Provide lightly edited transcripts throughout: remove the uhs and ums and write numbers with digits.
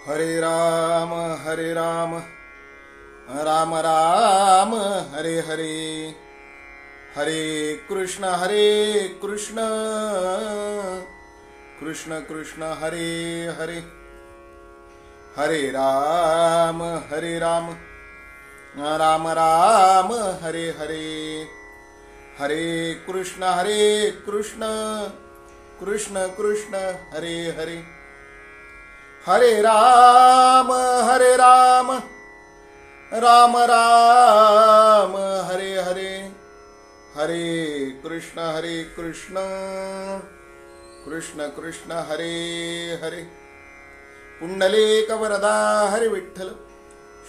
हरे राम राम राम हरे हरे, हरे कृष्ण कृष्ण कृष्ण हरे हरे, हरे राम राम राम हरे हरे, हरे कृष्ण कृष्ण कृष्ण हरे हरे, हरे राम राम राम हरे हरे, हरे कृष्ण कृष्ण कृष्ण हरे हरे। पुंडलिक वरदा हरि विठ्ठल,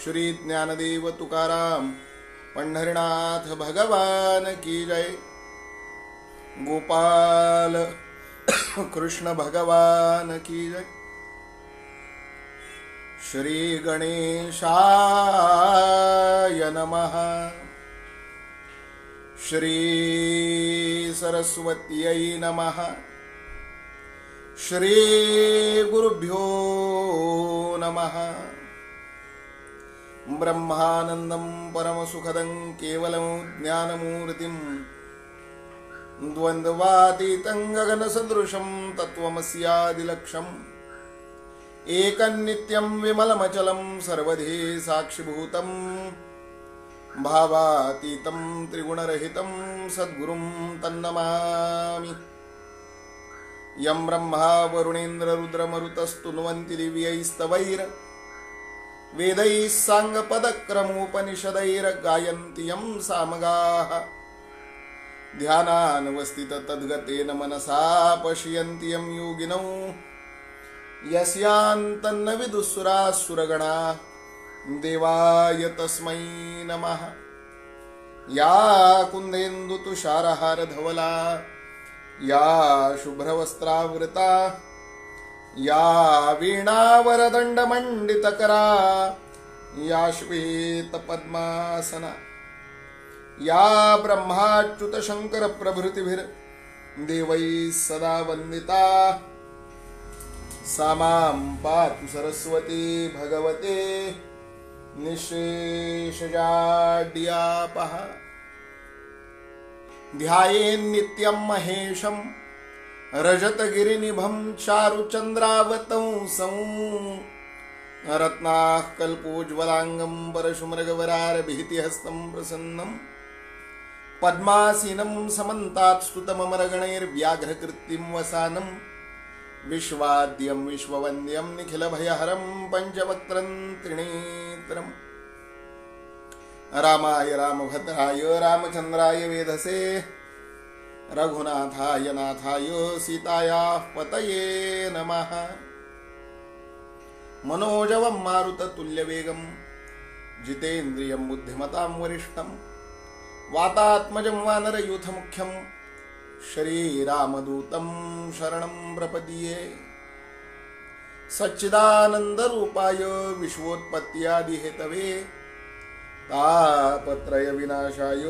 श्री ज्ञानदेव तुकाराम पंढरीनाथ भगवान की जय। गोपाल कृष्ण भगवान की जय। श्री गणेशाय नमः, श्री सरस्वत्यै नमः, श्री गुरुभ्यो नमः। ब्रह्मानंदं परमसुखदं केवलं ज्ञानमूर्तिं, द्वन्द्वातीतं गगनसदृशं तत्त्वमस्यादिलक्ष्यम्, एकन्नित्यं विमलमचलं सर्वधी साक्षिभूतं, भावातीतं त्रिगुणरहितं सद्गुरुं तन्नमामि। यं ब्रह्मा वरुणेन्द्र रुद्रमरुतस्तुन्वन्ति दिव्यैस्तवैर् वेदैः साङ्गपदक्रमोपनिषदैर्गायन्ति यं सामगाः, ध्यानानवस्थित तद्गतेन मनसा पश्यन्ति यं योगिनौ, यस्यान्तन्न विदुःसुरासुरगणा देवाय तस्मै नमः। या कुन्देन्दुतुषारहारधवला, या शुभ्रवस्त्रावृता, या वीणावरदण्डमण्डितकरा, या श्वेतपद्मासना, या ब्रह्माच्युतशङ्करप्रभृतिभिर्देवैः सदा वन्दिता, सा मां पातु सरस्वती भगवते निःशेषजाड्यापः। ध्यायेन्नित्यं महेशं रजतगिरिनिभं चारुचन्द्रावतंसं, रत्नाः कल्पोज्ज्वलाङ्गं परशुमृगवरारभितिहस्तं प्रसन्नं, पद्मासीनं समन्तात् स्तुतममरगणैर्व्याघ्रकृत्तिं वसानं, विश्वाद्यं विश्ववन्द्यं निखिलभयहरं पञ्चवक्त्रं त्रिनेत्रं, रामाय रामभद्राय रामचन्द्राय वेधसे, रघुनाथाय नाथाय सीतायाः पतये नमः। मनोजवं मारुततुल्यवेगं जितेन्द्रियं बुद्धिमतां वरिष्ठं, वातात्मजं वानरयूथमुख्यं, श्रीरामदूतं शरणं प्रपद्ये। सच्चिदानन्दरूपाय विश्वोत्पत्त्यादिहेतवे, तापत्रयविनाशाय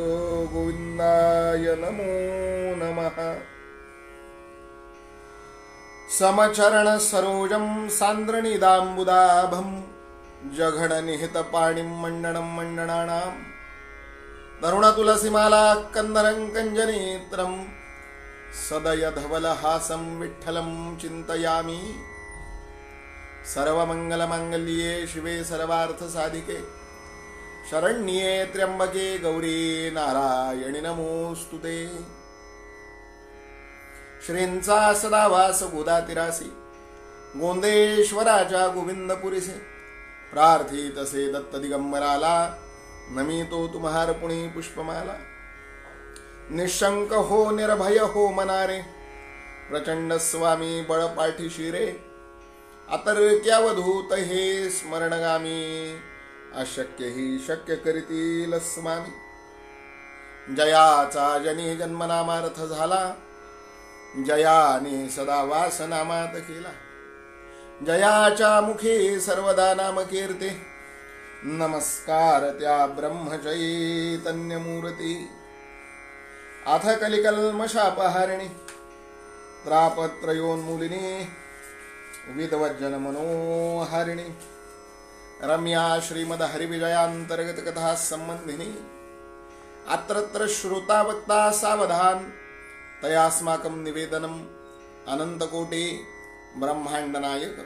गोविन्दाय नमो नमः। समचरणसरोजं सान्द्रनिदाम्बुदाभं, जघननिहितपाणिं मण्डनं मण्डनानां, तरुणतुलसीमाला कन्दरं कञ्जनेत्रं, सदयधवलहासं विठ्ठलं चिन्तयामि। सर्वमङ्गलमाङ्गल्ये शिवे सर्वार्थसाधिके, शरण्ये त्र्यम्बके गौरी नारायणि नमोस्तुते। श्रींचा सदा वास गोदातिरासी, गोंदेश्वराच्या गोविंदपुरीसे, प्रार्थितसे दत्त दिगंबराला, नमितो तुम्हार पुणी पुष्पमाला। निशंक हो निर्भय हो मनारे, प्रचंड स्वामी बळपाठी शिरे, अतर्क्यावधूत हे स्मरणगामी, अशक्य ही शक्य करीतील स्वामी। जयाचा जनी जन्मनामार्थ झाला, जयाने सदा वासनामात केला, जयाच्या मुखे सर्वदा नाम कीर्ते, नमस्कार त्या ब्रह्मचैतन्यमूर्ती। अथ कलिकल्मषापहारिणी त्रापत्रयोन्मूलिनी, विद्वज्जन मनोहारिणी रम्या श्रीमद हरिविजयांतर्गत कथा संबंधिनी अत्रत्र श्रोता वक्ता सावधान तयास्माकं निवेदनम अनंतकोटि ब्रह्मांड नायक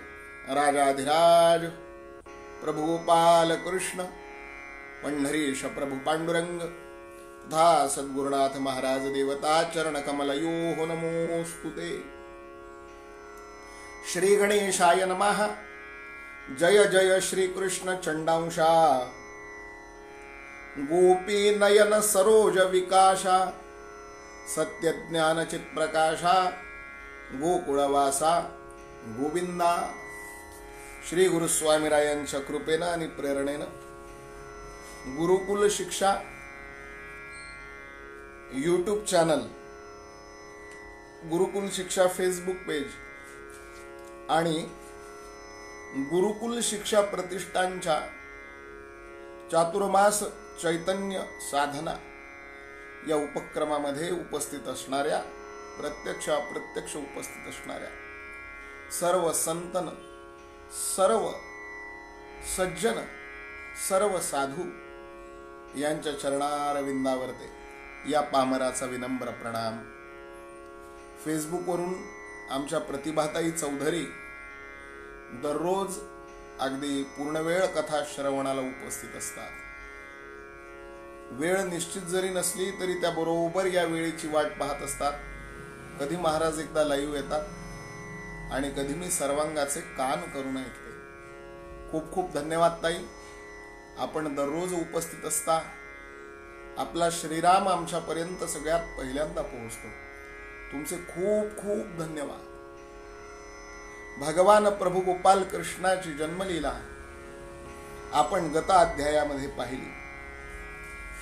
राजाधिराज प्रभु गोपाल कृष्ण पंढरीश प्रभु पांडुरंग तथा सद्गुरुनाथ महाराज देवता चरण कमलयोः नमोस्तुते। श्री गणेशाय नमः। जय जय श्री कृष्ण चंडांशा गोपी नयन सरोज विकाशा सत्य ज्ञान चित प्रकाशा गोकुळवासा गोविंदा। श्री गुरुस्वामीरायांच्या कृपेनं आणि प्रेरणेनं गुरुकुल शिक्षा यूट्यूब चॅनल, गुरुकुल शिक्षा फेसबुक पेज आणि गुरुकुल शिक्षा प्रतिष्ठानच्या चातुर्मास चैतन्य साधना या उपक्रमामध्ये उपस्थित असणाऱ्या, प्रत्यक्ष अप्रत्यक्ष उपस्थित असणाऱ्या सर्व संतन, सर्व सज्जन, सर्व साधू यांच्या चरणारविंदावरते या पामराचा विनम्र प्रणाम। फेसबुकवरून आमच्या प्रतिभाताई चौधरी दररोज अगदी पूर्णवेळ कथा श्रवणाला उपस्थित असतात। वेळ निश्चित जरी नसली तरी त्या बरोबर या वेळेची वाट पाहत असतात। कधी महाराज एकदा लाईव्ह येतात आणि कधी मी सर्वांगाचे कान करून ऐकते। खूप खूप धन्यवाद ताई, आपण दररोज उपस्थित असता। आपला श्रीराम आमच्यापर्यंत सगळ्यात पहिल्यांदा पोहोचतो। तुमचे खूप खूप धन्यवाद। भगवान प्रभू गोपाल कृष्णाची जन्मलीला आपण गत अध्यायामध्ये पाहिली।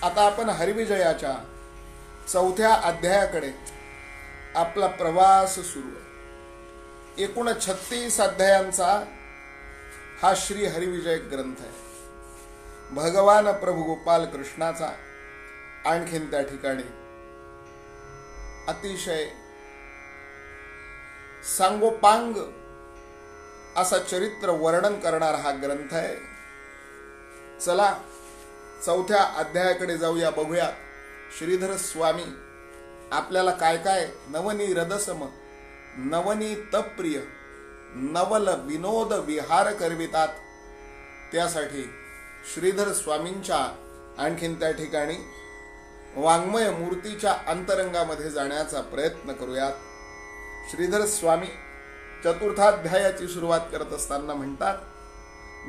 आता आपण हरिविजयाच्या 4थ्या अध्यायाकडे आपला प्रवास सुरू आहे। एकूण 36 अध्यायांचा हा श्री हरिविजय ग्रंथ आहे। भगवान प्रभु गोपाल कृष्णाचा आणखीन त्या ठिकाणी अतिशय सांगोपांग असा चरित्र वर्णन करणारा हा ग्रंथ आहे। चला 4थ्या अध्यायाकडे जाऊया, बघूया श्रीधर स्वामी आपल्याला काय काय नवनी रदसम, नवनी तप्रिय, नवल विनोद विहार करवितात। त्यासाठी श्रीधर स्वामींच्या आणखीन त्या ठिकाणी वाङ्मय मूर्तीच्या अंतरंगामध्ये जाण्याचा प्रयत्न करूयात। श्रीधर स्वामी 4थाध्यायाची सुरुवात करत असताना म्हणतात,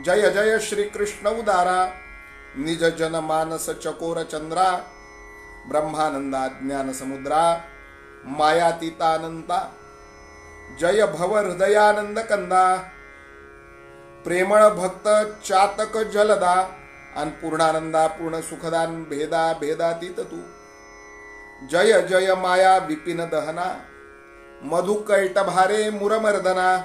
जय जय श्री कृष्ण उदारा निज जन मानस चकोर चंद्रा ब्रह्मानंदा ज्ञान समुद्रा मायातीतानंता जय भव हृदयानंद कंदा प्रेमळ भक्त चातक जलदा अन पूर्णानंदा पूर्ण सुखदान भेदा भेदातीत तू जय जय माया विपिन दहना मधु कैटभारे मुरमर्दना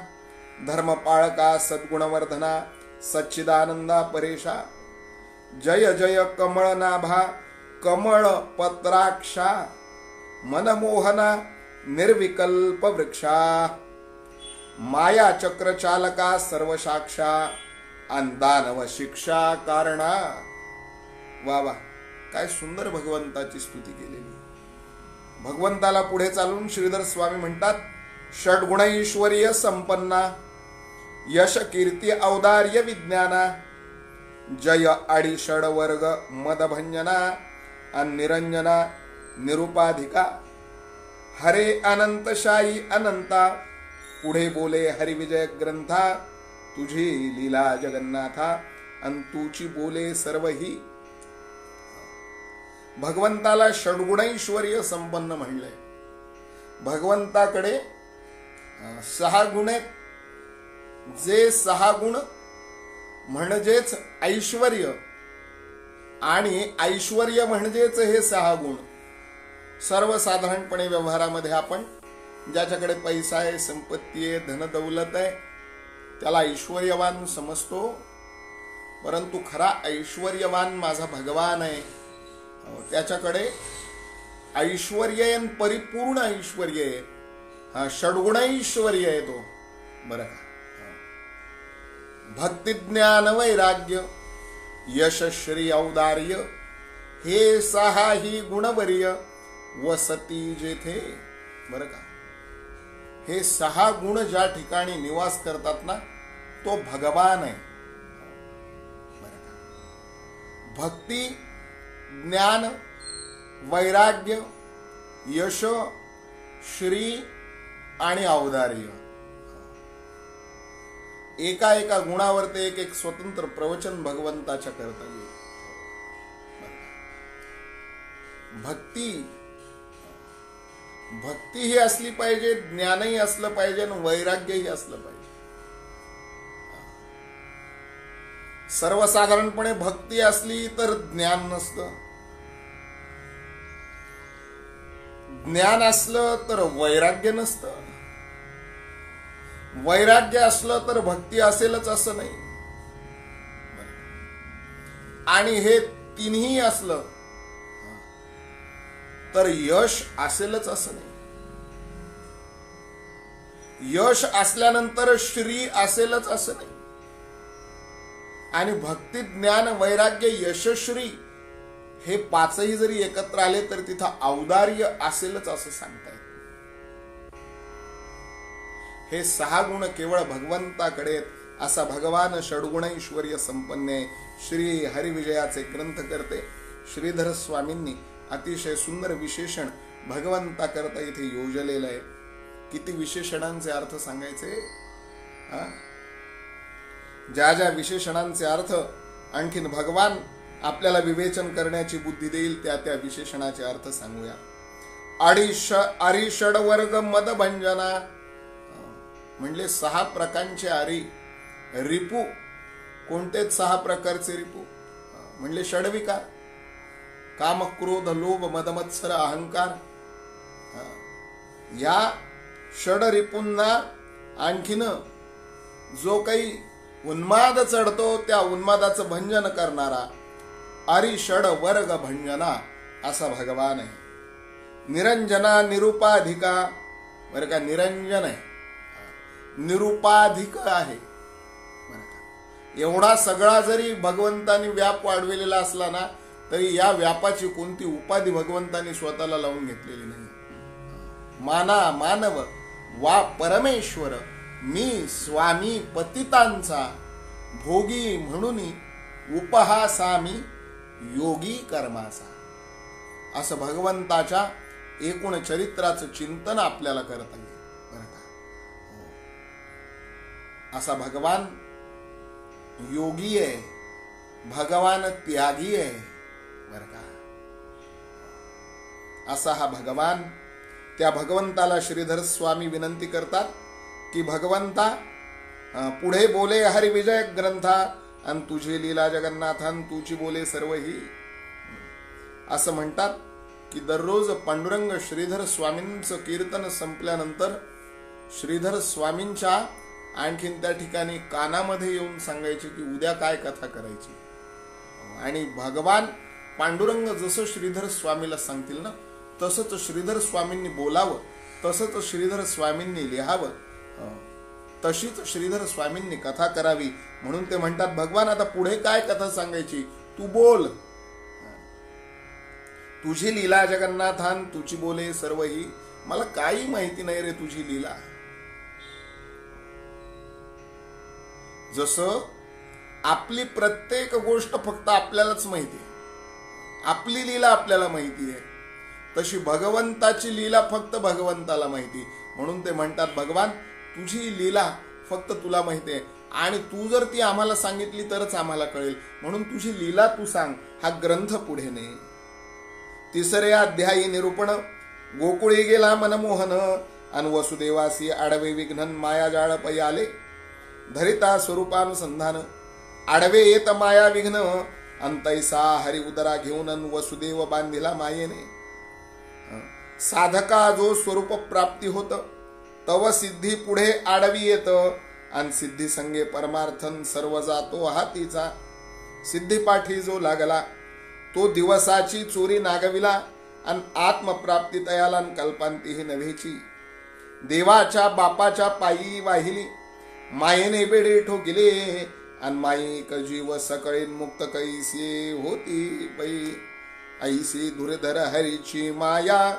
धर्म पाळका सद्गुणवर्धना सच्चिदानंदा परेशा जय जय कमळ नाभा कमळ पत्राक्षा मनमोहना निर्विकल्प वृक्षा माया चक्र चालका सर्व साक्षा अंदानव शिक्षा कारणा। वा वा, काय सुंदर भगवंताची स्तुती केलेली। भगवंताला पुढे चालून श्रीधर स्वामी म्हणतात, षड्गुणैश्वर्य संपन्ना यश कीर्ती औदार्य विज्ञाना जय आडी षड वर्ग मदभंजना निरंजना निरुपाधिका हरे अनंत शाही अनंता पुढे बोले हरिविजय ग्रंथा तुझी लीला जगन्नाथा अन तुची बोले सर्वही। भगवंताला षड्गुणैश्वर्य संपन्न म्हणलंय। भगवंताकडे 6 गुण आहेत। जे 6 गुण म्हणजेच ऐश्वर्य आणि ऐश्वर्य म्हणजेच हे 6 गुण। सर्वसाधारणपणे व्यवहारामध्ये आपण ज्याच्याकडे पैसा आहे, संपत्ती आहे, धन दौलत आहे त्याला ऐश्वर्यवान समजतो, परंतु खरा ऐश्वर्यवान माझा भगवान आहे। त्याच्याकडे ऐश्वर्य आहे, परिपूर्ण ऐश्वर्य आहे, हा षड्गुणैश्वर्य आहे तो। बरं का, भक्ती ज्ञान वैराग्य यश श्री औदार्य हे सहाही गुणवर्य वसती जेथे. बरं का, हे 6 गुण ज्या ठिकाणी निवास करतात ना तो भगवान आहे. बरं का, भक्ती ज्ञान वैराग्य यश श्री आणि औदार्य. एका एका गुणावर ते एक एक स्वतंत्र प्रवचन भगवंताच्या करता येईल. भक्ती ही असली पाहिजे, ज्ञानही असलं पाहिजे आणि वैराग्यही असलं पाहिजे. सर्वसाधारणपणे भक्ती असली तर ज्ञान नसतं, ज्ञान असलं तर वैराग्य नसतं, वैराग्य असलं तर भक्ती असेलच असं नाही, आणि हे तिन्ही असलं तर यश असेलच असं नाही. यश असल्यानंतर श्री असेलच असं नाही. आणि भक्ती ज्ञान वैराग्य यशश्री हे 5ही जरी एकत्र आले तर तिथं औदार्य असेलच असं सांगता येत. हे 6 गुण केवळ भगवंताकडे असा भगवान षड्गुणैश्वर्य संपन्न आहे. श्री हरिविजयाचे ग्रंथ करते श्रीधर स्वामींनी अतिशय सुंदर विशेषण भगवंता करता इथे योजलेलं आहे. किती विशेषणांचे अर्थ सांगायचे, ज्या ज्या विशेषणांचे अर्थ आणखीन भगवान आपल्याला विवेचन करण्याची बुद्धी देईल त्या त्या विशेषणाचे अर्थ सांगूया. अरिषड वर्ग मद भंजना म्हणजे 6 प्रकारचे आरी. रिपू कोणतेच 6 प्रकारचे रिपू म्हणजे षड्विकार, काम क्रोध लोभ मद मत्सर अहंकार. या षड रिपूंना आणखीन जो काही उन्माद चढतो त्या उन्मादाचं भंजन करणारा अरिषड वर्ग भंजना असा भगवान आहे. निरंजना निरुपाधिका. बरं का, निरंजन आहे, निरुपाधिक आहे. बरं का, एवढा सगळा जरी भगवंतानी व्याप वाढविलेला असला ना तरी या व्यापाची कोणती उपाधी भगवंतानी स्वतःला लावून घेतलेली नाही. माना मानव वा परमेश्वर मी स्वामी पतितांचा भोगी म्हणून उपहासामी योगी कर्माचा. असं भगवंताच्या एकूण चरित्राचं चिंतन आपल्याला करता येईल. बरं का, असा भगवान योगी आहे, भगवान त्यागी आहे. बरं का, असा हा भगवान. त्या भगवंताला श्रीधर स्वामी विनंती करतात की भगवंता पुढे बोले हरिविजय ग्रंथा आणि तुझी लीला जगन्नाथान तुझी बोले सर्वही. असं म्हणतात की दररोज पांडुरंग श्रीधर स्वामींचं कीर्तन संपल्यानंतर श्रीधर स्वामींच्या आणखीन त्या ठिकाणी कानामध्ये येऊन सांगायचे की उद्या काय कथा करायची. आणि भगवान पांडुरंग जसं श्रीधर स्वामीला सांगतील ना तसंच श्रीधर स्वामींनी बोलावं, तसंच श्रीधर स्वामींनी लिहावं, तशीच श्रीधर स्वामींनी कथा करावी. म्हणून ते म्हणतात भगवान आता पुढे काय कथा सांगायची तू बोल. तुझी लीला जगन्नाथान तुझी बोले सर्वही. मला काही माहिती नाही रे तुझी लीला. जसं आपली प्रत्येक गोष्ट फक्त आपल्यालाच माहिती आहे, आपली लीला आपल्याला माहिती आहे, तशी भगवंताची लीला फक्त भगवंताला माहिती. म्हणून ते म्हणतात भगवान तुझी लीला फक्त तुला माहिती आहे आणि तू जर ती आम्हाला सांगितली तरच आम्हाला कळेल. म्हणून तुझी लीला तू सांग, हा ग्रंथ पुढे ने. 3रे अध्यायी निरूपण. गोकुळी गेला मनमोहन अन वसुदेवासी आडवे विघ्नन माया जाळ पै आले. धरिता स्वरूपानुसंधान आडवे येत माया विघ्न अंतैसा हरी उदरा घेऊन अन वसुदेव बांधिला मायेने. साधका जो स्वरूप प्राप्ती होत तव सिद्धी पुढे आडवी येत आणि सिद्धी संगे परमार्थन सर्व जातो हातीचा. सिद्धीपाठी जो लागला तो दिवसाची चोरी नागविला आणि आत्मप्राप्ती तयाला कल्पांती ही नव्हेची. देवाच्या बापाच्या पायी वाहिली मायेने बेडे ठोकिले अन माईक जीव सकळीन मुक्त कैसी होती पै. ऐसी धुरधर हरीची माया,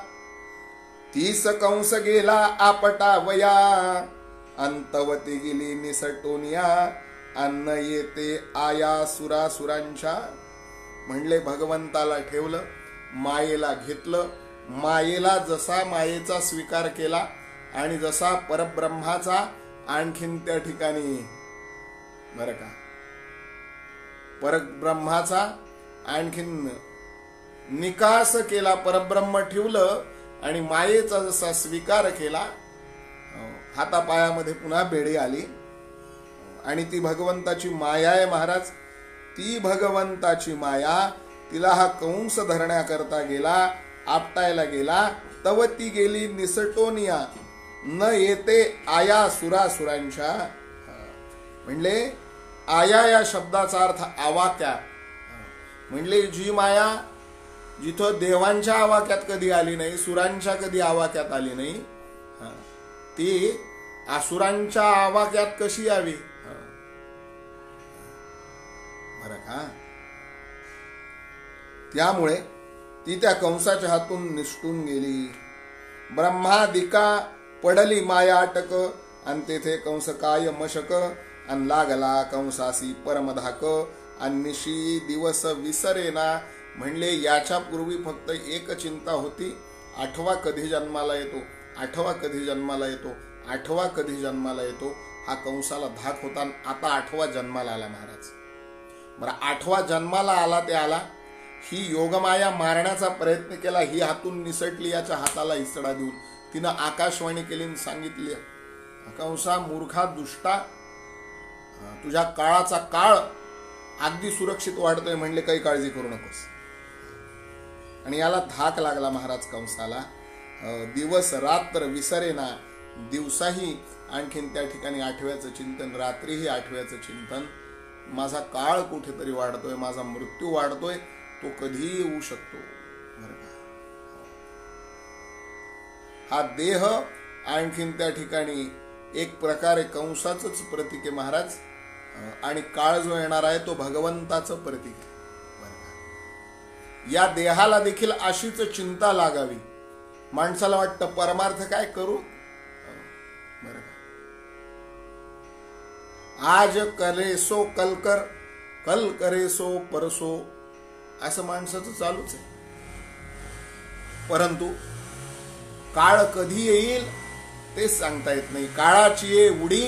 30 कंस गेला आपटावया. अंतवती गेली निसटोनिया, अन्न येते आया सुरासुरांच्या. म्हणले भगवंताला ठेवलं, मायेला घेतलं. मायेला जसा मायेचा स्वीकार केला आणि जसा परब्रह्माचा आणखीन त्या ठिकाणी बरं का परब्रह्माचा आणखीन निकास केला, परब्रह्म ठेवलं आणि मायेचा जसा स्वीकार केला, हातापायामध्ये पुन्हा बेडी आली. आणि ती भगवंताची माया आहे महाराज. ती भगवंताची माया, तिला हा कंस धरण्याकरता गेला, आपटायला गेला. तव ती गेली निसटोनिया, न येते आया सुरासुरांच्या. म्हणले आया या शब्दाचा अर्थ आवाक्या. म्हणले जी माया जिथं देवांच्या आवाक्यात कधी आली नाही, सुरांच्या कधी आवाक्यात आली नाही, ती असुरांच्या आवाक्यात कशी यावी. बरं का. त्यामुळे ती त्या कंसाच्या हातून निसटून गेली. ब्रह्मादिका पडली माया अटक, आणि तेथे कंस काय मशक. आणि लागला कंसासी परमधाक, आणि निशी दिवस विसरेना. म्हणले याच्या पूर्वी फक्त एक चिंता होती, 8वा कधी जन्माला येतो, 8वा कधी जन्माला येतो, 8वा कधी जन्माला येतो. हा कंसाला धाक होता. आता 8वा जन्माला आला महाराज. बरं, 8वा जन्माला आला ते आला. ही योगमाया मारण्याचा प्रयत्न केला, ही हातून निसटली. याच्या हाताला इसडा देऊन तिनं आकाशवाणी केली, सांगितले, कंसा मूर्खा दुष्टा, तुझ्या काळाचा काळ अगदी सुरक्षित वाढतोय. म्हणले काही काळजी करू नकोस. आणि याला धाक लागला महाराज कंसाला. दिवस रात्र विसरेना. दिवसाही आणखीन त्या ठिकाणी 8व्याचं चिंतन, रात्रीही 8व्याचं चिंतन. माझा काळ कुठेतरी वाढतोय, माझा मृत्यू वाढतोय, तो कधी येऊ शकतो. बरं का. हा देह आणखीन त्या ठिकाणी एक प्रकारे कंसाचंच प्रतीक आहे महाराज. आणि काळ जो येणार आहे तो भगवंताचं प्रतीक आहे. या देहाला देखील अशीच चिंता लागावी. माणसाला वाटतं परमार्थ काय करू. बरं का. आज करे सो कल कर, कल करे सो परसो, असं माणसाचं चालूच आहे. परंतु काळ कधी येईल तेच सांगता येत नाही. काळाची ये उडी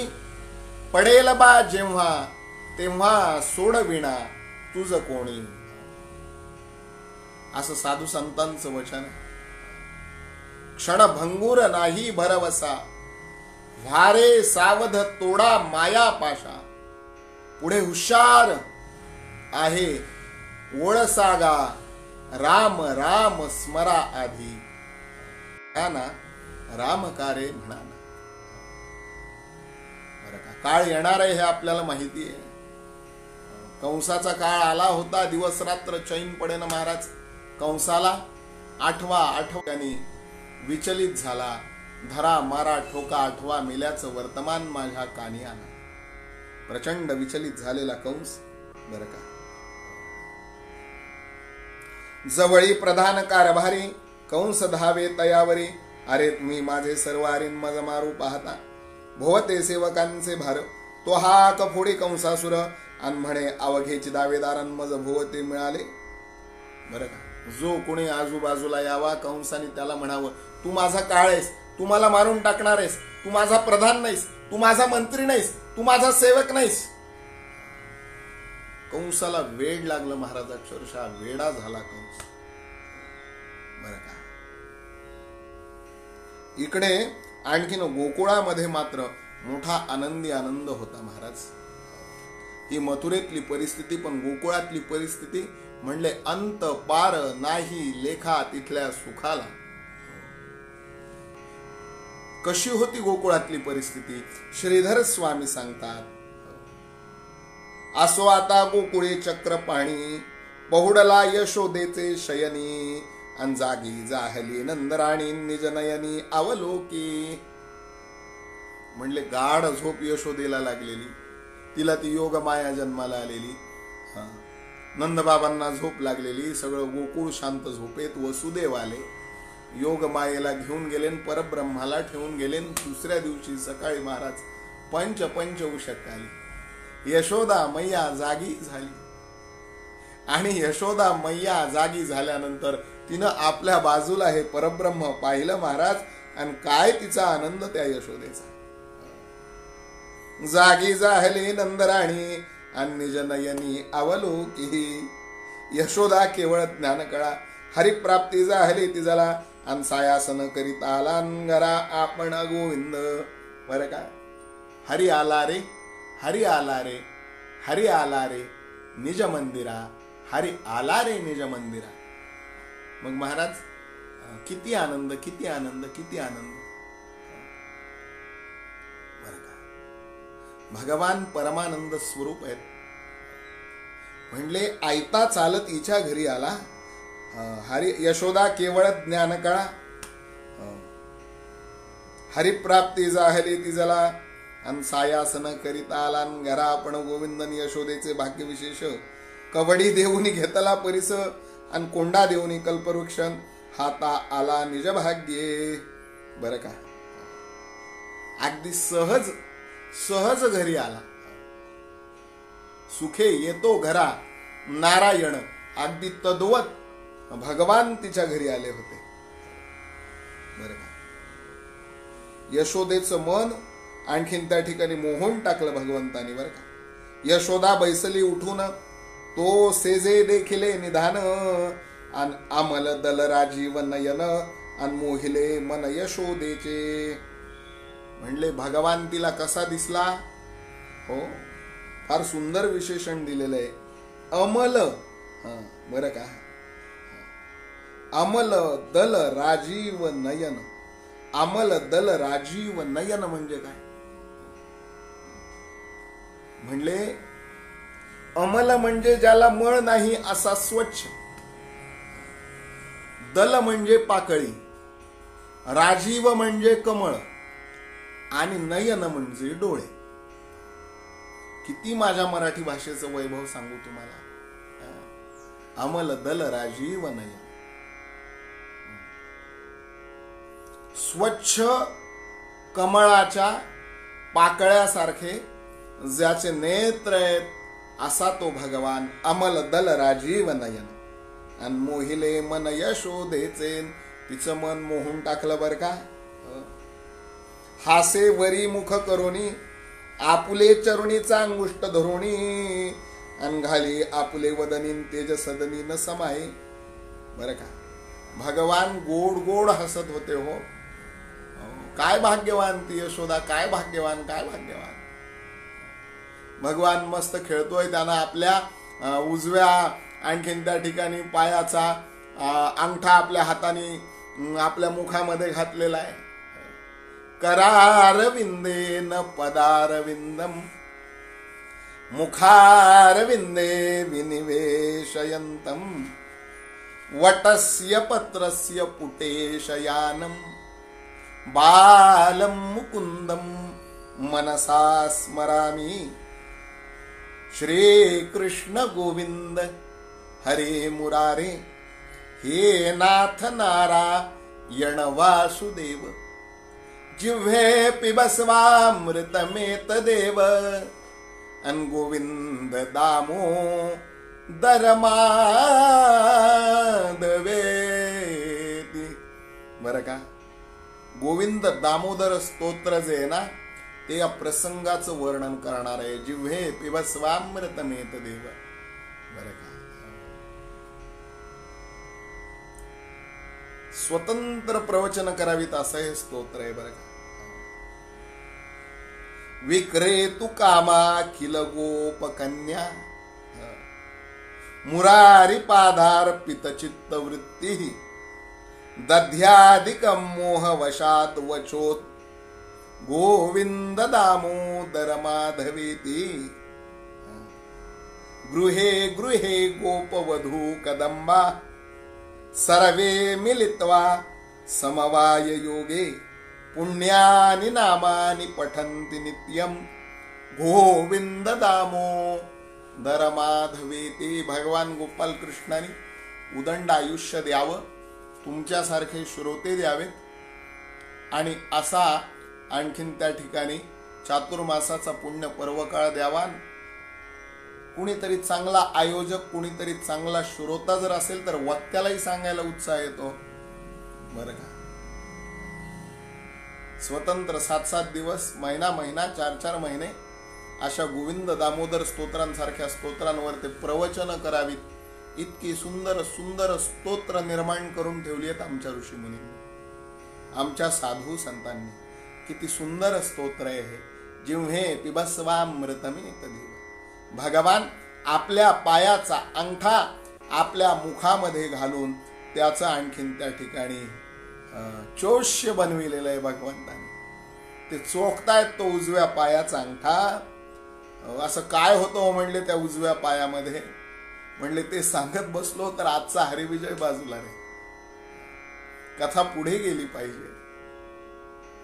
पडेल बा जेव्हा, तेव्हा सोडविणा तुझ कोणी, असं साधू संतांचं वचन आहे. क्षणभंगूर नाही भरवसा, व्हारे सावध तोडा माया पाशा. पुढे हुशार आहे ओळसागा, राम राम स्मरा आधी. ना राम कारे म्हणा. बरं का. काळ येणार आहे हे आपल्याला माहिती आहे. कंसाचा काळ आला होता. दिवस रात्र चैन पडेना महाराज. कंसाला 8व्यानी विचलित झाला. धरा मारा ठोका 8वा मेल्याचं वर्तमान माझ्या कानी आला. प्रचंड विचलित झालेला कंस. बरं का. जवळी प्रधान कारभारी कंस धावे तयावरी. अरे मी माझे सर्व आरीन मज मारू पाहता, भोवते सेवकांचे भार. तो हाक फोडी कंसासुर, आणि म्हणे अवघेची दावेदारां मज भोवते मिळाले. बरं का. जो कोणी आजूबाजूला यावा, कंसाने त्याला म्हणावं, तू माझा काळ आहेस, तू मला मारून टाकणार आहेस, तू माझा प्रधान नाहीस, तू माझा मंत्री नाहीस, तू माझा सेवक नाहीस. कंसाला वेड लागलं महाराज. अक्षरशः वेडा झाला कंस. बरं का. इकडे आणखीन गोकुळामध्ये मात्र मोठा आनंदी आनंद होता महाराज. ही मथुरेतली परिस्थिती, पण गोकुळातली परिस्थिती म्हणले अंत पार नाही लेखा तिथल्या सुखाला. कशी होती गोकुळातली परिस्थिती श्रीधर स्वामी सांगतात. असो आता गोकुळे चक्र पाणी, बहुडला यशोदेचे शयनी. अन जागी जाहली नंदराणी निजनयनी अवलोकी. म्हणले गाढ झोप यशोदेला लागलेली. तिला ती योग माया जन्माला आलेली. नंदबाबांना झोप लागलेली, सगळं गोकुळ शांत झोपेत. वसुदेव आले, योग मायेला घेऊन गेले, परब्रह्माला ठेवून गेले. दुसऱ्या दिवशी सकाळी महाराज पंच उषक आली. यशोदा मैया जागी झाली. आणि यशोदा मैया जागी झाल्यानंतर तिनं आपल्या बाजूला हे परब्रह्म पाहिलं महाराज. आणि काय तिचा आनंद त्या यशोदेचा. जागी झाली नंदराणी आणि निज नयनी अवलोकी. यशोदा केवळ ज्ञान कळा, हरिप्राप्ती झाली तिजला. आणि सायासन करीत आला घरा आपण गोविंद. बरं का, हरी आला रे, हरी आला रे, हरी आला रे निज मंदिरा, हरी आला रे निज मंदिरा. मग महाराज किती आनंद, किती आनंद, किती आनंद. बरं का, भगवान परमानंद स्वरूप आहेत. म्हणले आयता चालत हिच्या घरी आला. हरी यशोदा केवळ ज्ञान कळा, हरिप्राप्ती झाली तिजला. आणि सायासन करीत आला घरा आपण गोविंद. यशोदेचे भाग्य विशेष, कवडी देऊनी घेतला परिस. आणि कोंडा देऊनी कल्पवृक्ष, हाता आला निज भाग्ये. बरं का, अगदी सहज सहज घरी आला. सुखे येतो घरा नारायण, अगदी तद्वत भगवान तिच्या घरी आले होते. बरं का, यशोदेचं मन आणखीन त्या ठिकाणी मोहून टाकलं भगवंतानी. बरं का, यशोदा बैसली उठून, तो सेजे देखिले निधान. आणि अमल दल राजीव नयन, आणि मोहिले मन यशोदेचे. म्हणले भगवान तिला कसा दिसला. हो, फार सुंदर विशेषण दिलेलं आहे, अमल. बरं का, अमल दल राजीव नयन. अमल दल राजीव नयन म्हणजे काय. म्हणले अमल म्हणजे ज्याला मळ नाही असा स्वच्छ. दल म्हणजे पाकळी, राजीव म्हणजे कमळ, आणि नयन म्हणजे डोळे. किती माझ्या मराठी भाषेचं वैभव सांगू तुम्हाला. अमल दल राजीव नयन. स्वच्छ कमळाच्या पाकळ्यासारखे ज्याचे नेत्र आहेत असा तो भगवान. अमल दल राजीव नयन. आणि मोहिले मन यशोदेचे, तिचं मन मोहून टाकलं. बर का, हासे वरी मुख करोनी, आपुले चरुणीचा अंगुष्ट धरोणी. आणि घाली आपुले वदनी तेज सदनी न समाये. बर का, भगवान गोड गोड हसत होते. हो, काय भाग्यवान ती यशोदा, काय भाग्यवान, काय भाग्यवान. भगवान मस्त खेळतोय. त्यानं आपल्या उजव्या आणखीन त्या ठिकाणी पायाचा अंगठा आपल्या हाताने आपल्या मुखामध्ये घातलेला आहे. करारविंदे न पदारविंदम, मुखारविंदे विनिवेशयंतम. वटस्य पत्रस्य पुटेशयानम, बालम मुकुंदम मनसा स्मरामि. श्री कृष्ण गोविंद हरे मुरारे, हे नाथ नारायण वासुदेव. जिव्हे पिबस्वामृतमेत देव. अन गोविंद दामोदर माधवेती. बरं का, गोविंद दामोदर स्तोत्र जे आहे ना, ते या प्रसंगाचं वर्णन करणार आहे. जिव्हे पिबस्वामृतमेत देव. बरं का, स्वतंत्र प्रवचन करावीत असं हे स्तोत्र आहे. बरं का, विक्रेतु कामा किल गोप कन्या, मुरारी पादार्पित चित्त वृत्ती. दध्यादिकं मोह वशात वचोत, गोविंद दामोदर माधवेती. गृहे गृहे गोपवधू कदंबा, सर्वे मिलित्वा समवाय योगे. पुण्यानि नामानि पठन्ति नित्यं, गोविंद दामोदर माधवे. ते भगवान गोपाल कृष्णाने उदंड आयुष्य द्यावं, तुमच्यासारखे श्रोते द्यावेत आणि असा आणखीन त्या ठिकाणी चातुर्मासाचा पुण्य पर्वकाळ द्यावा. कुणीतरी चांगला आयोजक, कुणीतरी चांगला श्रोता जर असेल तर वक्त्यालाही सांगायला उत्साह येतो बरं का. स्वतंत्र 7-7 दिवस, महिना 4-4 महिने अशा गोविंद दामोदर स्तोत्रांसारख्या स्तोत्रांवर ते प्रवचन करावीत. इतकी सुंदर सुंदर स्तोत्र निर्माण करून ठेवली आहेत आमच्या ऋषीमुनींनी, आमच्या साधू संतांनी. किती सुंदर स्तोत्र आहे हे. जिव्हे पिबस्वामृतमेत देव. भगवान आपल्या पायाचा अंगठा आपल्या मुखामध्ये घालून त्याचं आणखीन त्या ठिकाणी चोष्य बनविलेलं आहे भगवंताने. ते चोखतायत तो उजव्या पायाचा अंगठा. असं काय होतं म्हणले त्या उजव्या पायामध्ये, म्हणले ते सांगत बसलो तर आजचा हरिविजय बाजूला रे. कथा पुढे गेली पाहिजे.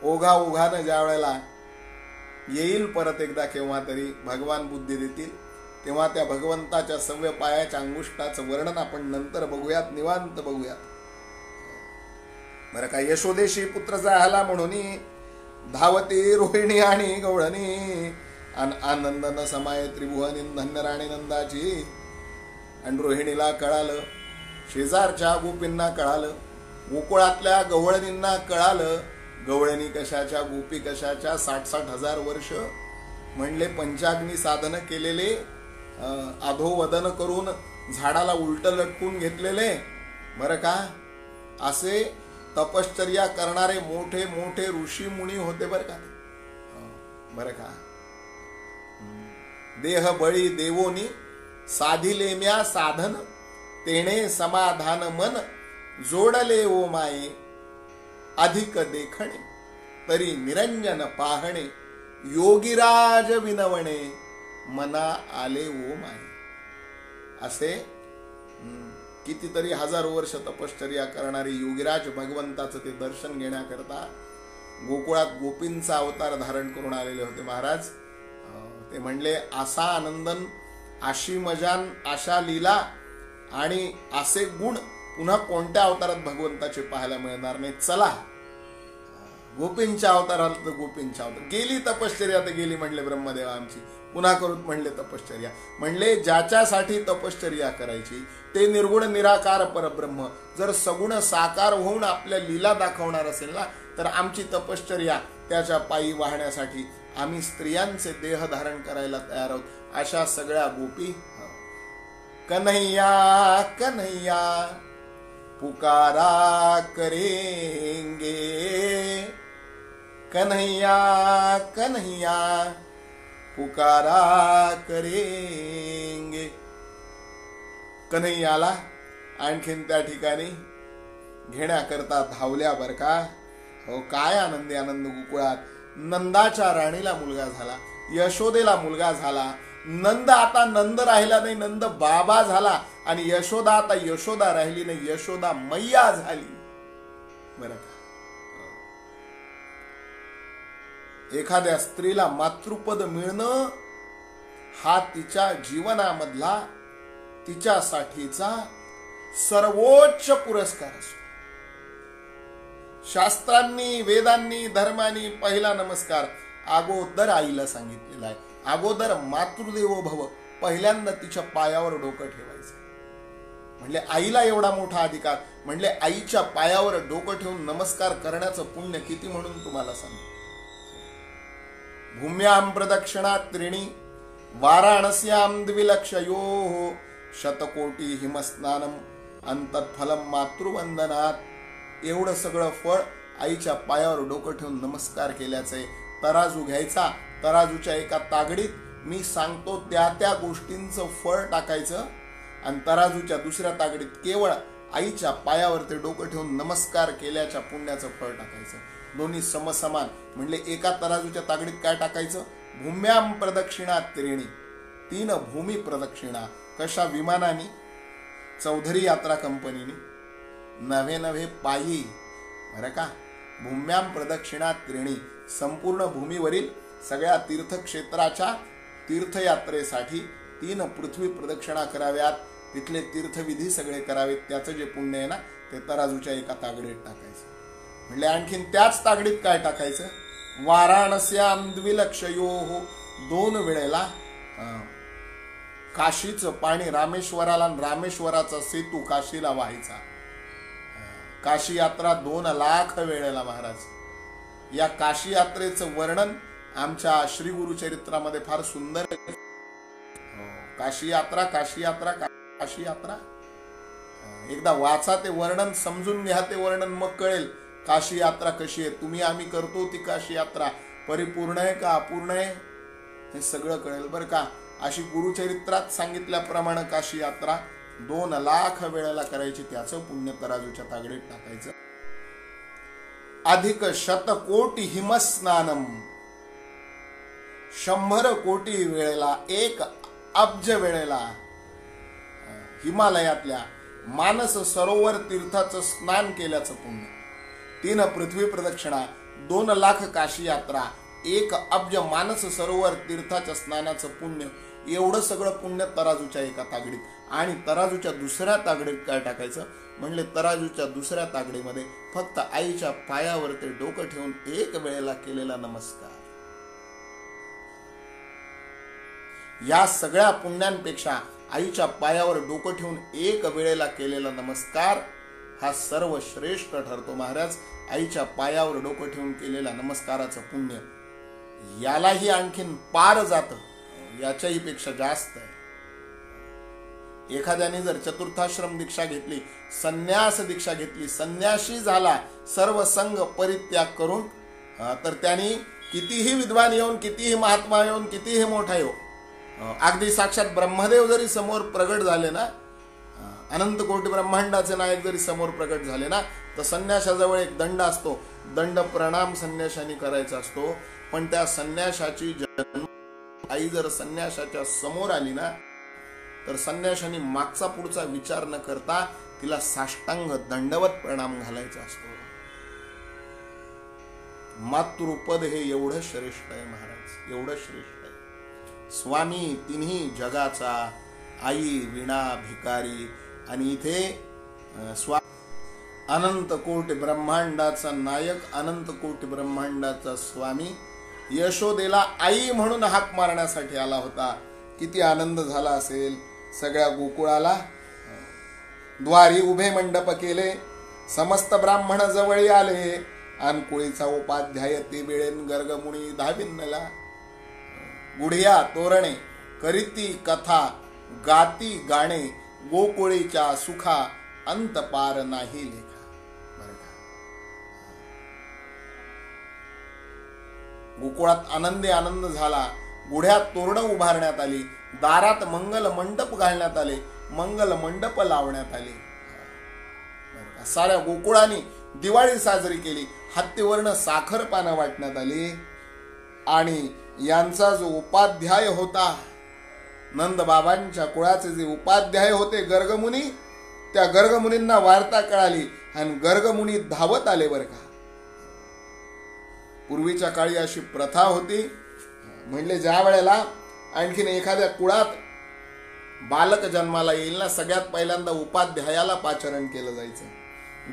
ओघानं ज्या वेळेला येईल परत एकदा केव्हा तरी भगवान बुद्धी देतील, तेव्हा त्या भगवंताच्या सव्य पायाच्या अंगुष्ठाचं वर्णन आपण नंतर बघूयात, निवांत बघूयात बरं का. यशोदेशी पुत्र झाला म्हणून धावती रोहिणी आणि गवळणी, आनंदन समाय त्रिभुवनी धन्य राणी नंदाची. आणि रोहिणीला कळालं, शेजारच्या गोपींना कळालं, गोकुळातल्या गवळणींना कळालं. गवळणी कशाच्या, गोपी कशाच्या. 60-60 हजार वर्ष म्हणले पंचाग्नी साधन केलेले, अधोवदन करून झाडाला उलट लटकून घेतलेले बरं का, असे तपश्चर्या करणारे मोठे मोठे ऋषी मुनी होते बरं का. बरं का. देह बळी देवोनी साधिले म्या साधन, तेणे समाधान मन जोडले ओ माये. अधिक देखणे तरी निरंजन पाहणे, योगीराज विनवणे मना आले ओ माये. असे कितीतरी हजारो वर्ष तपश्चर्या करणारे योगीराज भगवंताचं ते दर्शन घेण्याकरता गोकुळात गोपींचा अवतार धारण करून आलेले होते महाराज. ते म्हणले असा आनंदन, अशी मजान, अशा लीला आणि असे गुण पुन्हा कोणत्या अवतारात भगवंताचे पाहायला मिळणार नाही. चला गोपींच्या अवतारात तर गोपींच्या अवतार गेली तपश्चर्या तर गेली म्हणले ब्रह्मदेव आमची, पुन्हा करूत म्हणले तपश्चर्या. म्हणले ज्याच्यासाठी तपश्चर्या करायची ते निर्गुण निराकार परब्रह्म जर सगुण साकार होऊन आपल्या लीला दाखवणार असेल ना, तर आमची तपश्चर्या त्याच्या पायी वाहण्यासाठी आम्ही स्त्रियांचे देह धारण करायला तयार आहोत. अशा सगळ्या गोपी कन्हैया कन्हैया पुकारा करेंगे, कन्हैया कन्हैया पुकारा करेंगे. कन्हैयाला आणखीन त्या ठिकाणी घेण्याकरता धावल्या बर का. हो काय आनंदी आनंद गोकुळात. नंदाच्या राणीला मुलगा झाला, यशोदेला मुलगा झाला. नंद आता नंद राहिला नाही, नंद बाबा झाला. आणि यशोदा आता यशोदा राहिली नाही, यशोदा मैया झाली बरं का. एखाद्या स्त्रीला मातृपद मिळणं हा तिच्या जीवनामधला तिच्यासाठीचा सर्वोच्च पुरस्कार असतो. शास्त्रांनी, वेदांनी, धर्मांनी पहिला नमस्कार अगोदर आईला सांगितलेला आहे. अगोदर मातृदेवो भव, पहिल्यांदा तिच्या पायावर डोकं ठेवायचं. म्हणले आईला एवढा मोठा अधिकार, म्हणले आईच्या पायावर डोकं ठेवून नमस्कार करण्याचं पुण्य किती म्हणून तुम्हाला सांगतो. भूम्यां प्रदक्षिणा त्रिणी वाराणस्यां द्विलक्षयो, शतकोटी हिमस्नानम अंतत्फलम मातृवंदनात. एवढं सगळं फळ आईच्या पायावर डोकं ठेवून नमस्कार केल्याचं आहे. तराजू घ्यायचा, तराजूच्या एका तागडीत मी सांगतो त्या त्या गोष्टींचं फळ टाकायचं आणि तराजूच्या दुसऱ्या तागडीत केवळ आईच्या पायावर ते डोकं ठेवून नमस्कार केल्याच्या पुण्याचं फळ टाकायचं. दोन्ही समसमान. म्हणले एका तराजूच्या तागडीत काय टाकायचं, भूम्यां प्रदक्षिणा त्रिणी, 3 भूमी प्रदक्षिणा. कशा विमानाने, चौधरी यात्रा कंपनीने, नव्हे पायी बरं का. भूम्यां प्रदक्षिणा त्रिणी, संपूर्ण भूमीवरील सगळ्या तीर्थक्षेत्राच्या तीर्थयात्रेसाठी 3 पृथ्वी प्रदक्षिणा कराव्यात, तिथले तीर्थविधी सगळे करावेत, त्याचं जे पुण्य आहे ना ते तराजूच्या एका तागडीत टाकायचं. म्हणजे आणखीन त्याच तागडीत काय टाकायचं, वाराणस्याम द्विलक्षयोः 2 वेळेला काशीचं पाणी रामेश्वराला, रामेश्वराचा सेतू काशीला व्हायचा. काशी यात्रा 2 लाख वेळेला महाराज. या काशी यात्रेचं वर्णन आमच्या श्री गुरुचरित्रामध्ये फार सुंदर. काशी यात्रा, काशी यात्रा, काशी यात्रा. एकदा वाचा ते वर्णन, समजून घ्या ते वर्णन, मग कळेल काशी यात्रा कशी आहे. तुम्ही आम्ही करतो ती काशी यात्रा परिपूर्ण आहे का अपूर्ण आहे हे सगळं कळेल बरं का. अशी गुरुचरित्रात सांगितल्याप्रमाणे काशी यात्रा 2 लाख वेळेला करायची, त्याचं पुण्य तराजूच्या तागडीत टाकायचं. अधिक 100 हिमस्नानम 100 कोटी वेळेला, 1 अब्ज वेळेला हिमालयातल्या मानस सरोवर तीर्थाचं स्नान केल्याचं पुण्य. 3 पृथ्वी प्रदक्षिणा, 2 लाख काशी यात्रा, 1 अब्ज मानस सरोवर तीर्थाच्या स्नानाचं पुण्य, एवढं सगळं पुण्य तराजूच्या एका तागडीत. आणि तराजूच्या दुसऱ्या तागडीत काय टाकायचं म्हणले, तराजूच्या दुसऱ्या तागडीमध्ये फक्त आईच्या पायावर ते डोकं ठेवून 1 वेळेला केलेला नमस्कार. या सगळ्या पुण्यांपेक्षा आईच्या पायावर डोकं ठेवून 1 वेळेला केलेला नमस्कार हा सर्व श्रेष्ठ ठरतो महाराज. आईच्या पायावर डोकं ठेवून केलेल्या नमस्काराचं पुण्य यालाही आणखीन पार जातं, याच्याही पेक्षा जास्त आहे. एखाद्याने जर चतुर्थाश्रम दीक्षा घेतली, संन्यास दीक्षा घेतली, संन्यासी झाला, सर्व संघ परित्याग करून, तर त्यांनी कितीही विद्वान येऊन, कितीही महात्मा येऊन, कितीही मोठा येऊ, अगदी साक्षात ब्रह्मदेव जरी समोर प्रगट झाले ना, अनंत कोटी ब्रह्मांडाचे नायक जरी समोर प्रगट झाले ना, तर संन्यासाजवळ एक दंड असतो, दंड प्रणाम संन्याशाने करायचा असतो. पण त्या संन्याशाची जन्म आई जर संन्याशाच्या समोर आली ना, तर संन्याशाने मागचा पुढचा विचार न करता तिला साष्टांग दंडवत प्रणाम घालायचा असतो. मातृपद हे एवढं श्रेष्ठ आहे महाराज, एवढं श्रेष्ठ आहे. स्वामी तिन्ही जगाचा, आई विणा भिकारी, आणि इथे अनंत कोटी ब्रह्मांडाचा नायक, अनंत कोटी ब्रह्मांडाचा स्वामी यशोदेला आई म्हणून हाक मारण्यासाठी आला होता. किती आनंद झाला असेल सगळ्या गोकुळाला. द्वारी उभे मंडप केले, समस्त ब्राह्मण जवळी आले, अनकुळीचा उपाध्याय ते वेळेन गर्गमुनी धाविन्नला. गुढिया तोरणे करीती कथा, गाती गाणे, गोकुळीच्या सुखा अंत पार नाही लेखा. गोकुळात आनंदी आनंद झाला. गुढ्यात तोरणं उभारण्यात आली, दारात मंगल मंडप घालण्यात आले, मंगल मंडप लावण्यात आले. साऱ्या गोकुळाने दिवाळी साजरी केली. हत्तीवर्ण साखर पानं वाटण्यात आली. आणि यांचा जो उपाध्याय होता, नंद बाबांच्या कुळाचे जे उपाध्याय होते गर्गमुनी, त्या गर्गमुनींना वार्ता कळाली आणि गर्गमुनी धावत आले बरं का. पूर्वीच्या काळी अशी प्रथा होती, म्हणजे ज्या वेळेला आणखीन एखाद्या कुळात बालक जन्माला येईल ना, सगळ्यात पहिल्यांदा उपाध्यायाला पाचारण केलं जायचं.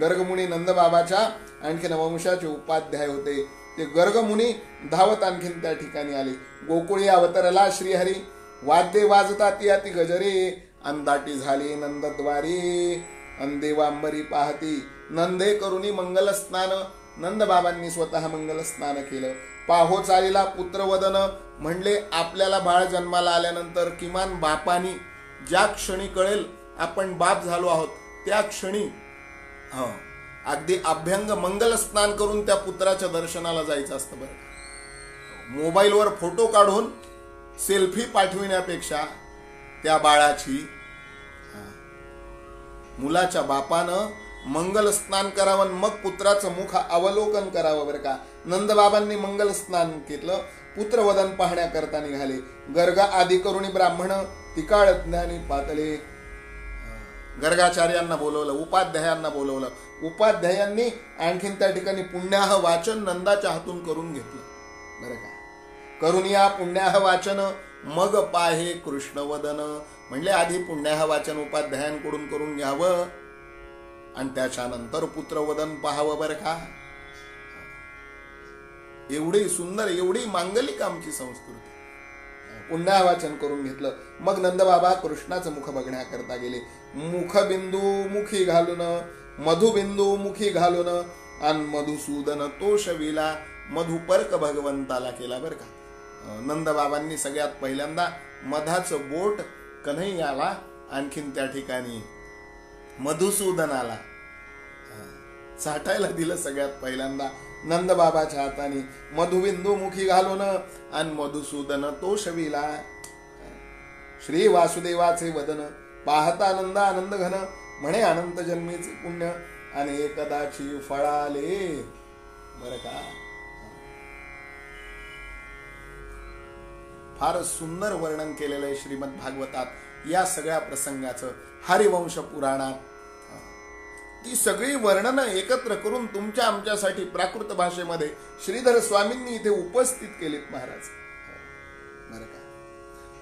गर्गमुनी नंदबाबाच्या आणखीन वंशाचे उपाध्याय होते. ते गर्गमुनी धावत आणखीन त्या ठिकाणी आले. गोकुळी अवतरला श्रीहरी, वाद्ये वाजताती अति गजरे, अंदाटी झाली नंदद्वारी, अंदेवांबरी पाहती नंदे करुणी मंगल स्नान. नंदबाबांनी स्वतः मंगल स्नान केलं. पाहो चालीला पुत्रवदन, म्हणले आपल्याला बाळ जन्माला आल्यानंतर किमान बापानी ज्या क्षणी कळेल आपण बाप झालो आहोत, त्या क्षणी अगदी अभ्यंग मंगल स्नान करून त्या पुत्राच्या दर्शनाला जायचं असतं बरं. मोबाईलवर फोटो काढून सेल्फी पाठविण्यापेक्षा त्या बाळाची, मुलाच्या बापानं मंगल स्नान करावं, मग पुत्राचं मुख अवलोकन करावं बरं का. नंदबाबांनी मंगल स्नान केलं, पुत्रवदन पाहण्याकरता निघाले. गर्ग आदी करुणी ब्राह्मण तिकाळ ज्ञानी पातले. गर्गाचार्यांना बोलवलं, उपाध्यायांना बोलवलं. उपाध्यायांनी आणखीन त्या ठिकाणी पुण्याह वाचन नंदाच्या हातून करून घेतलं बरं का. करुनिया पुण्याह वाचन मग पाहे कृष्णवदन. म्हणले आधी पुण्याह वाचन उपाध्यायांकडून करून घ्यावं आणि त्याच्यानंतर पुत्रवदन पाहावं बरं का. एवढी सुंदर एवढी मांगलिक आमची संस्कृती. पुण्याह वाचन करून घेतलं. मग नंदबाबा कृष्णाचं मुख बघण्याकरता गेले. मुखबिंदू मुखी घालून मधुबिंदू मुखी घालून आणि मधुसूदन तोषविला. मधुपर्क भगवंताला केला बरं का. नंदबाबांनी सगळ्यात पहिल्यांदा मधाचं बोट कन्हैयाला, आणखीन त्या ठिकाणी मधुसूदनाला चाटायला दिलं. सगळ्यात पहिल्यांदा नंदबाबाच्या हाताने मधुबिंदू मुखी घालून आणि मधुसूदन तोषविला. श्री वासुदेवाचे वदन पाहता आनंद आनंद घन. म्हणे अनंत जन्मीचे पुण्य आणि एकदाची फळाले बर का. फार सुंदर वर्णन केलेलं आहे श्रीमद भागवतात या सगळ्या प्रसंगाचं. हरिवंश पुराणात ती सगळी वर्णन एकत्र करून तुमच्या आमच्यासाठी प्राकृत भाषेमध्ये श्रीधर स्वामींनी इथे उपस्थित केलीत महाराज बरं का.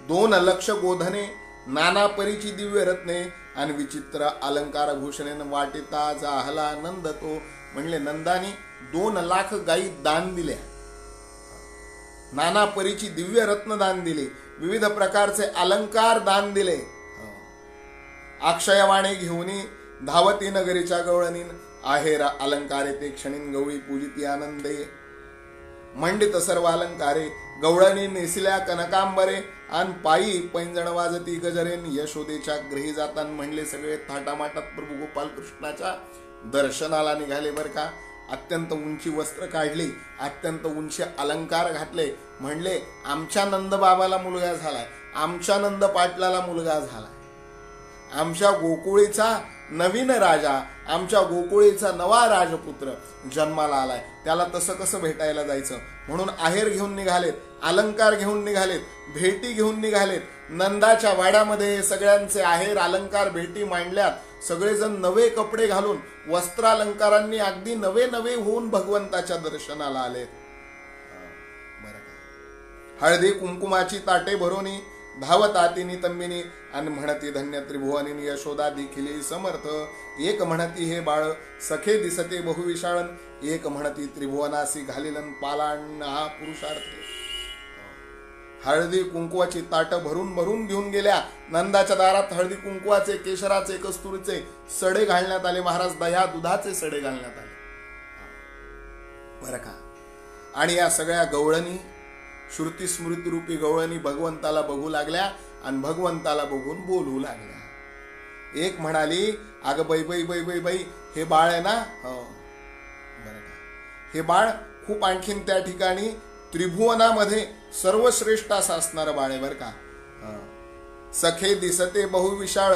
2 लक्ष गोधने नाना परीची दिव्य रत्ने आणि विचित्र अलंकार भूषणेन वाटिता जाहला नंद तो. म्हणले नंदानी 2 लाख गायी दान दिल्या, नाना परीची दिव्य रत्न दान दिले, विविध प्रकारचे अलंकार दान दिले. अक्षयवाणी घेऊनी धावती नगरीच्या गवळणीन आहेर अलंकारे ते क्षणीन गवळी पूजिती आनंदे. मंडित सर्व अलंकारे गवळणी नेसल्या कनकांबरे आणि पायी पैंजण वाजती गजरेन यशोदेच्या गृही जाताना म्हणले सगळे थाटामाटात प्रभू गोपाल कृष्णाच्या दर्शनाला निघाले बर का. अत्यंत उंची वस्त्र काढली, अत्यंत उंची अलंकार घातले. म्हणले आमच्या नंदबाबाला मुलगा झालाय, आमच्या नंद पाटलाला मुलगा झालाय, आमच्या गोकुळीचा नवीन राजा, आमच्या गोकुळीचा नवा राजपुत्र जन्माला आलाय. त्याला तसं कसं भेटायला जायचं म्हणून आहेर घेऊन निघालेत, अलंकार घेऊन निघालेत, भेटी घेऊन निघालेत. नंदाच्या वाड्यामध्ये सगळ्यांचे आहेर अलंकार भेटी मांडल्यात. सगळेजण नवे कपडे घालून वस्त्रालंकारांनी अगदी नवे नवे होऊन भगवंताच्या दर्शनाला आले. हळदी कुंकुमाची ताटे भरोनी धावत आतिनी तंबिनी आणि म्हणती धन्य त्रिभुवनी यशोदा देखील समर्थ. एक म्हणती हे बाळ सखे दिसते बहुविशाळन, एक म्हणती त्रिभुवनासी घालिलन पालान हा पुरुषार्थ. हळदी कुंकुवाची ताट भरून भरून घेऊन गेल्या. नंदाच्या दारात हळदी कुंकुवाचे, केशराचे, कस्तुरीचे सडे घालण्यात आले महाराज. दह्या दुधाचे सडे घालण्यात आले बरं का. आणि या सगळ्या गवळणी श्रुती स्मृती रूपी गवळणी भगवंताला बघू लागल्या आणि भगवंताला बघून बोलू लागल्या. एक म्हणाली अगं बाई बाई बाई बाई बाई हे बाळ आहे ना, बरं का, हे बाळ खूप आणखीन त्या ठिकाणी त्रिभुवनामध्ये सर्वश्रेष्ठ असं असणारं बाळ आहे बरं का. सखे दिसते बहुविशाळ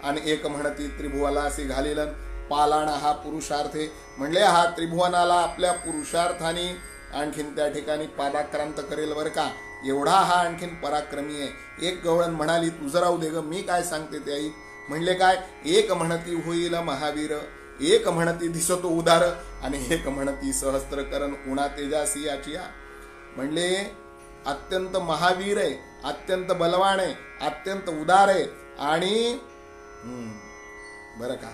आणि एक म्हणती त्रिभुवनासी घालिलन पालाण हा पुरुषार्थे. म्हणले हा त्रिभुवनाला आपल्या पुरुषार्थाने आणखीन त्या ठिकाणी पादाक्रांत करेल बरं का. एवढा हा आणखीन पराक्रमी आहे. एक गवळण म्हणाली तुझं राहू दे ग, मी काय सांगते ते आई. म्हणले काय, एक म्हणती होईल महावीर, एक म्हणती दिसतो उदार आणि एक म्हणती सहस्त्रकरण उणा तेजासी याचिया. म्हणले अत्यंत महावीर आहे, अत्यंत बलवान आहे, अत्यंत उदार आहे आणि बरं का.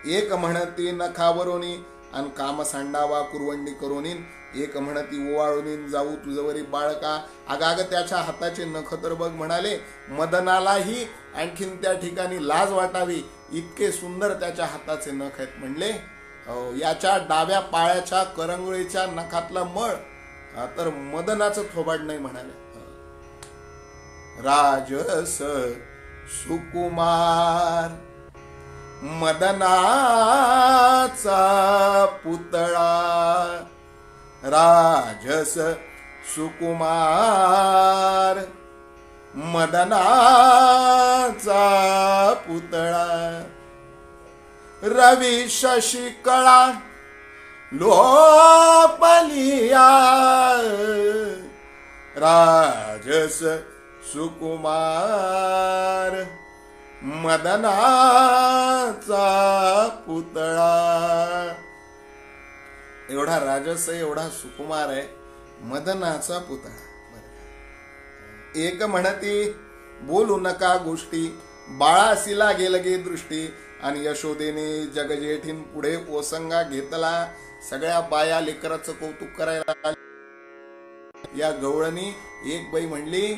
एक म्हणती नखावरोनी आणि काम सांडावा कुरवंडी करोनीन, एक म्हणती ओवाळून जाऊ तुझवरी बाळका. अगाग त्याच्या हाताचे नख तर बघ म्हणाले मदनालाही आणखीन त्या ठिकाणी लाज वाटावी इतके सुंदर त्याच्या हाताचे नख आहेत. म्हणले याच्या डाव्या पायाच्या करंगळीच्या नखातला मळ तर मदनाचं थोबाड नाही म्हणाले. राजस सुकुमार मदनाचा पुतळा, राजस सुकुमार मदनाचा पुतळा. रवी शशी कळा लोपलिया, राजस सुकुमार मदनाचा पुतळा. एवढा राजस आहे, एवढा सुकुमार आहे. मदनाचा पुतळा. एक म्हणती बोलू नका गोष्टी, बाळासी लागेल गे दृष्टी. आणि यशोदेने जगजेठीन पुढे ओसंगा घेतला. सगळ्या बाया लेकराचं कौतुक करायला. या गवळणी एक बाई म्हणली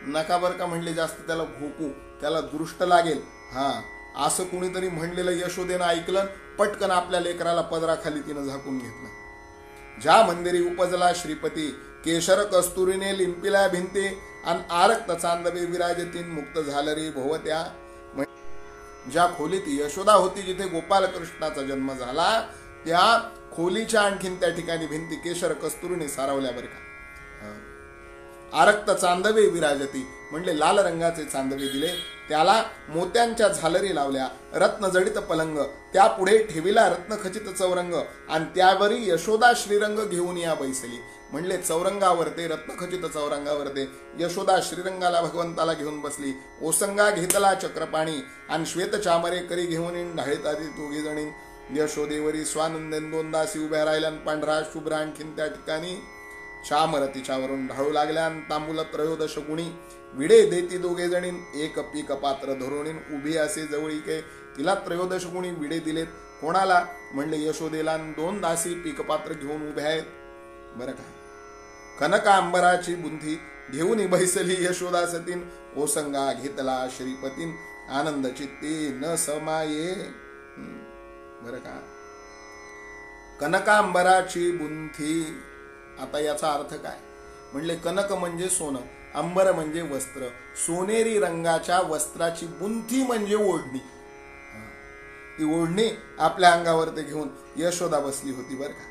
नका बर का म्हणले जास्त त्याला भोकू, त्याला दृष्ट लागेल. हा असं कुणीतरी म्हणलेलं यशोदेनं ऐकलं. पटकन आपल्या लेकराला पदराखाली तिनं झाकून घेतलं. ज्या मंदिरी उपजला श्रीपती, केशर कस्तुरीने लिंपिल्या भिंती. आणि आरक्त चांदवे विराजतीन, मुक्त झालरी भोवत्या. ज्या खोलीत यशोदा होती, जिथे गोपाल कृष्णाचा जन्म झाला, त्या खोलीच्या आणखीन त्या ठिकाणी भिंती केशर कस्तुरीने सारवल्या बरं का. आरक्त चांदवे विराजती म्हणजे लाल रंगाचे चांदवे दिले, त्याला मोत्यांच्या झालरी लावल्या. रत्न जडित पलंग, त्या पुढे ठेविला रत्नखचित चौरंग. आणि त्यावरी यशोदा श्रीरंग घेऊन या बैसली. म्हणले चौरंगावरते, रत्नखचित चौरंगावरते यशोदा श्रीरंगाला भगवंताला घेऊन बसली. ओसंगा घेतला चक्रपाणी, आणि श्वेत चामरे करी घेऊन ढाळीत आधी दोघी जणी. यशोदेवरी स्वानंदेन दोन दासी उभ्या राहिल्या. पांढरा शुभ्र आणखीन त्या ठिकाणी चामर तिच्यावरून ढाळू लागल्या. तांबूल त्रयोदश गुणी विडे देती दोघे जणी. एक पीक पात्र धरून उभी असे जवळीके. तिला त्रयोदश गुणी विडे दिलेत. कोणाला म्हणले यशोदेला. दोन दासी पीकपात्र घेऊन उभ्या आहेत बरं का. कनका अंबराची बुंथी घेऊन बैसली यशोदा सतीन. ओसंगा घेतला श्रीपतीन, आनंद चित्ती न समाये बरं का. कनका अंबराची बुंथी. आता याचा अर्थ काय म्हणले. कनक म्हणजे सोनं, अंबर म्हणजे वस्त्र. सोनेरी रंगाच्या वस्त्राची बुंथी म्हणजे ओढणी. ती ओढणी आपल्या अंगावर ते घेऊन यशोदा बसली होती बरं का.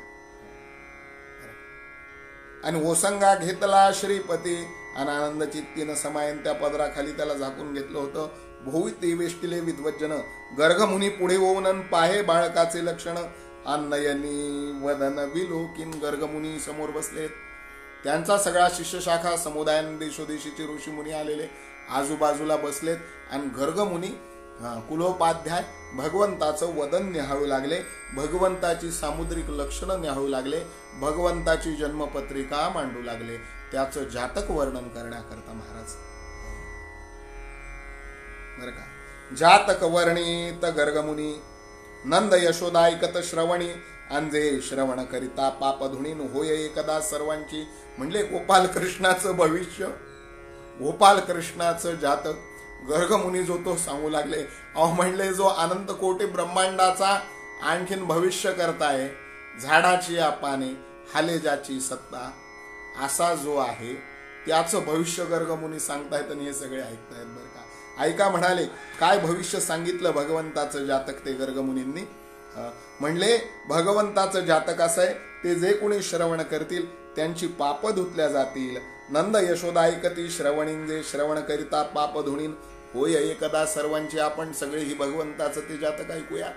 आणि ओसंगा घेतला श्रीपती, आणि आनंद चित्तीनं समायन त्या पदराखाली त्याला झाकून घेतलं होतं. भोविती वेष्टिले विद्वज्जन, गर्गमुनी पुढे होऊन पाहे बाळकाचे लक्षण. अन्नयनी वदन विलोकिन, गर्गमुनी समोर बसलेत. त्यांचा सगळा शिष्यशाखा समुदायान देशोदेशीचे ऋषी मुनी आलेले आजूबाजूला बसलेत. आणि गर्गमुनी कुलोपाध्याय भगवंताचं वदन न्याहाळू लागले, भगवंताची सामुद्रिक लक्षणं न्याहाळू लागले, भगवंताची जन्मपत्रिका मांडू लागले, त्याचं जातक वर्णन करण्याकरता महाराज बरं का. जातक वर्णित गर्गमुनी, नंद यशोदा ऐकत श्रवणी. अंजे श्रवण करिता पाप धुणीन, होय एकदा सर्वांची. म्हणले गोपाल कृष्णाचं भविष्य, गोपाल कृष्णाचं जातक गर्गमुनी जो तो सांगू लागले. अहो म्हणले जो अनंत कोटी ब्रह्मांडाचा आणखीन भविष्य करताय, झाडाची पाने हालेजाची सत्ता असा जो आहे, त्याचं भविष्य गर्गमुनी सांगतायत. आणि हे सगळे ऐकतायत बरं का. ऐका म्हणाले. काय भविष्य सांगितलं भगवंताचं जातक ते गर्गमुनींनी. म्हणले भगवंताचं जातक असं आहे, ते जे कोणी श्रवण करतील त्यांची पाप धुतल्या जातील. नंद यशोदा ऐकती श्रवणीन, जे श्रवण करिता पाप धुणीन, होय एकदा सर्वांची. आपण सगळे ही भगवंताचं ते जातक ऐकूया,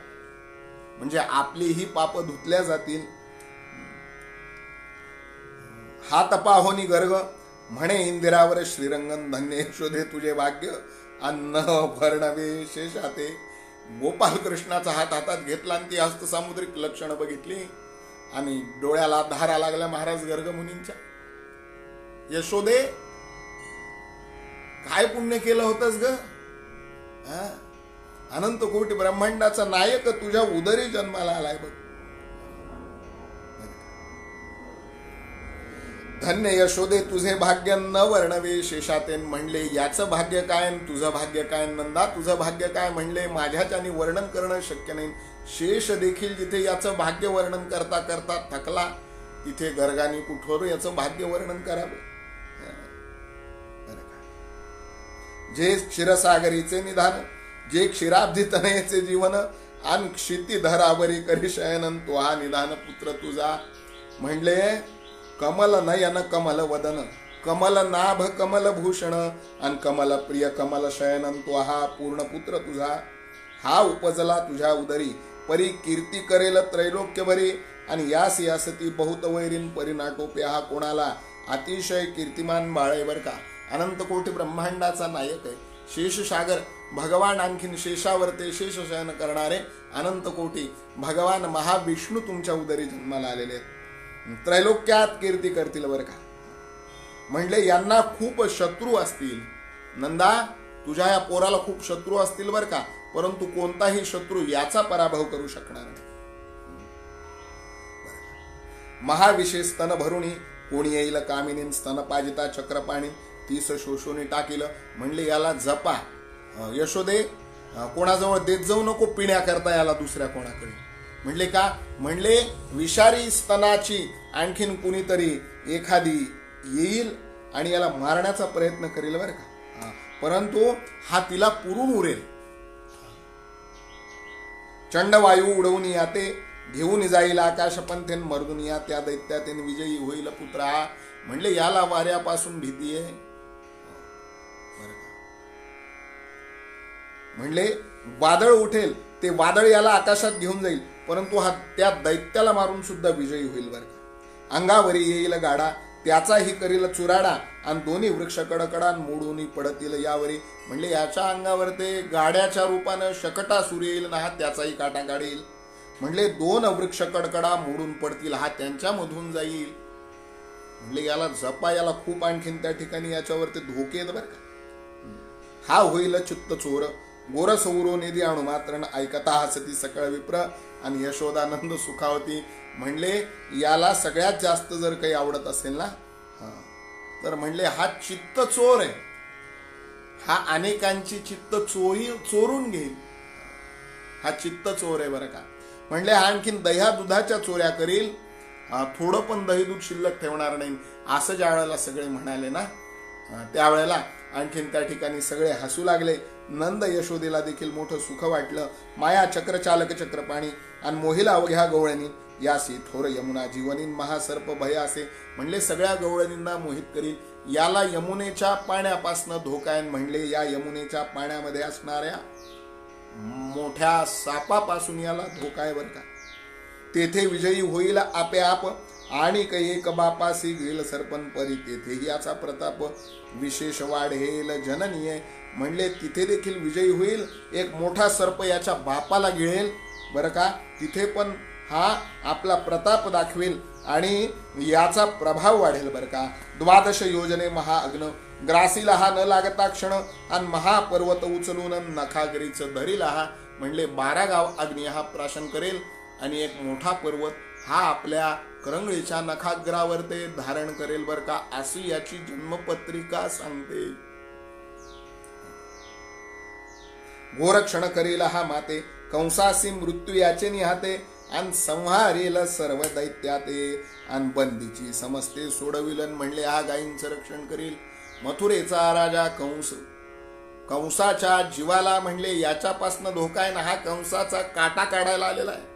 म्हणजे आपली ही पाप धुतल्या जातील. हात पाहोनी गर्ग म्हणे इंदिरावर श्रीरंगन, धन्य यशोदे तुझे भाग्य अन्न भरणवे शेषाते. गोपाल कृष्णाचा हात हातात घेतला आणि ती हस्त सामुद्रिक लक्षणं बघितली आणि डोळ्याला धारा लागल्या महाराज गर्गमुनींच्या. यशोदे काय पुण्य केलं होतंस ग. अनंत कोटी ब्रह्मांडाचा नायक तुझ्या उदरी जन्माला आलाय बघ. धन्य यशोदे तुझे भाग्य न वर्णवे शेषातेन. म्हणले याचं भाग्य काय तुझं भाग्य काय नंदा, तुझं भाग्य काय. म्हणले माझ्याच्याने वर्णन करणं शक्य नाही. शेष देखील जिथे याचं भाग्य वर्णन करता करता थकला, तिथे गर्गाने कुठवर याचं भाग्य वर्णन करावं. जे क्षीरसागरीचे निधान, जे क्षीराब्धी तनयेचे जीवन, आणि क्षितिधरावरी करी शयनन, तो हा निधान पुत्र तुझा. म्हणले कमल नयन कमल वदन, कमल नाभ कमल भूषण, आणि कमल प्रिय कमल शयनन, तो हा पूर्ण पुत्र तुझा. हा उपजला तुझ्या उदरी, परी कीर्ती करेल त्रैलोक्य भरी. आणि यास यासती बहुत वैरीन परिनाटोपे. हा कोणाला अतिशय कीर्तिमान बाळ आहे बर का. अनंत कोटी ब्रह्मांडाचा नायक आहे. शेषसागर भगवान, आणखीन शेषावरते शेष शयन करणारे अनंत कोटी भगवान महाविष्णू तुमच्या उदरी जन्माला आलेले आहेत. त्रैलोक्यात कीर्ती करतील बरं का. म्हणले यांना खूप शत्रू असतील. नंदा, तुझ्या या पोराला खूप शत्रू असतील बरं का, परंतु कोणताही शत्रू याचा पराभव करू शकणार नाही. महाविशे स्तन भरुणी कोणी येईल कामिनी स्तन पाजिता चक्रपाणी 30 शोषोनी टाकील. म्हणले याला जपा यशोदे, कोणाजवळ देत जाऊ नको पिण्याकरता याला दुसऱ्या कोणाकडे. म्हणले का? म्हणले विषारी स्तनाची आणखीन कुणीतरी एखादी येईल आणि याला मारण्याचा प्रयत्न करेल बरं का, परंतु हा तिला पुरून उरेल. चंडवायू उडवून याते घेऊन जाईल आकाशपंथेन मर्दून या त्या दैत्यातेन विजयी होईल पुत्रा. म्हणले याला वाऱ्यापासून भीती आहे. म्हणले वादळ उठेल, ते वादळ याला आकाशात घेऊन जाईल, परंतु हा त्या दैत्याला मारून सुद्धा विजयी होईल बरं का. अंगावरी येईल गाडा त्याचाही करील चुराडा आणि दोन्ही वृक्ष कडकडा मोडून पडतील यावरी. म्हणले याच्या अंगावर ते गाड्याच्या रूपानं शकटासूर येईल ना, हा त्याचाही काटा काढेल. म्हणले 2 वृक्ष कडकडा मोडून पडतील, हा त्यांच्यामधून जाईल. म्हणले याला जपा, याला खूप आणखीन त्या ठिकाणी याच्यावरती धोके आहेत बरं का. हा होईल चित्त चोर गोरस उरो निधी आणू मात्र ऐकता हसती सकळ विप्र आणि यशोदानंद सुखावती. म्हणले याला सगळ्यात जास्त जर काही आवडत असेल ना, तर म्हणले हा चित्त चोर आहे. हा अनेकांची चित्त चोरून घेईल. हा चित्त चोर आहे बरं का. म्हणले हा आणखीन दह्या दुधाच्या चोऱ्या करील, थोडं पण दही दूध शिल्लक ठेवणार नाही. असं ज्या वेळेला सगळे म्हणाले ना, त्यावेळेला आणखीन त्या ठिकाणी सगळे हसू लागले. नंद यशोदेला देखील मोठं सुख वाटलं. माया चक्र चालक चक्रपाणी आणि मोहिला अवघ्या गवळणी यासी थोर यमुना जीवनीन महासर्प भय असे. म्हणले सगळ्या गवळणींना मोहित करील. याला यमुनेच्या पाण्यापासून धोका आहे. म्हणले या यमुनेच्या पाण्यामध्ये असणाऱ्या मोठ्या सापापासून याला धोका आहे बरं का. तेथे विजयी होईल आपे आप आणि एक बापासी गेल सरपण परी. तेथेही याचा प्रताप विशेष वाढेल जननीय. म्हणले तिथे देखील विजयी होईल. एक मोठा सर्प याच्या बापाला गिळेल बरं का. तिथे पण हा आपला प्रताप दाखवेल आणि याचा प्रभाव वाढेल बरं का. 12 योजने महाअग्न ग्रासीला हा न लागता क्षण आणि महापर्वत उचलून नखागरीच धरीला हा. म्हणले 12 गाव अग्नी हा प्राशन करेल आणि एक मोठा पर्वत हा आपल्या करंगळीच्या नखाग्रावर ते धारण करेल बरं का. अशी याची जन्मपत्रिका सांगते. घोरक्षण करेल हा माते कंसासी मृत्यू याचे निहाते आणि संहारेल सर्व दैत्याते आणि बंदीची समस्ते सोडविलन. म्हणले हा गायींचं रक्षण करील. मथुरेचा राजा कंसाच्या जीवाला म्हणले याच्यापासून धोका आहे ना, हा कंसाचा काटा काढायला आलेला आहे.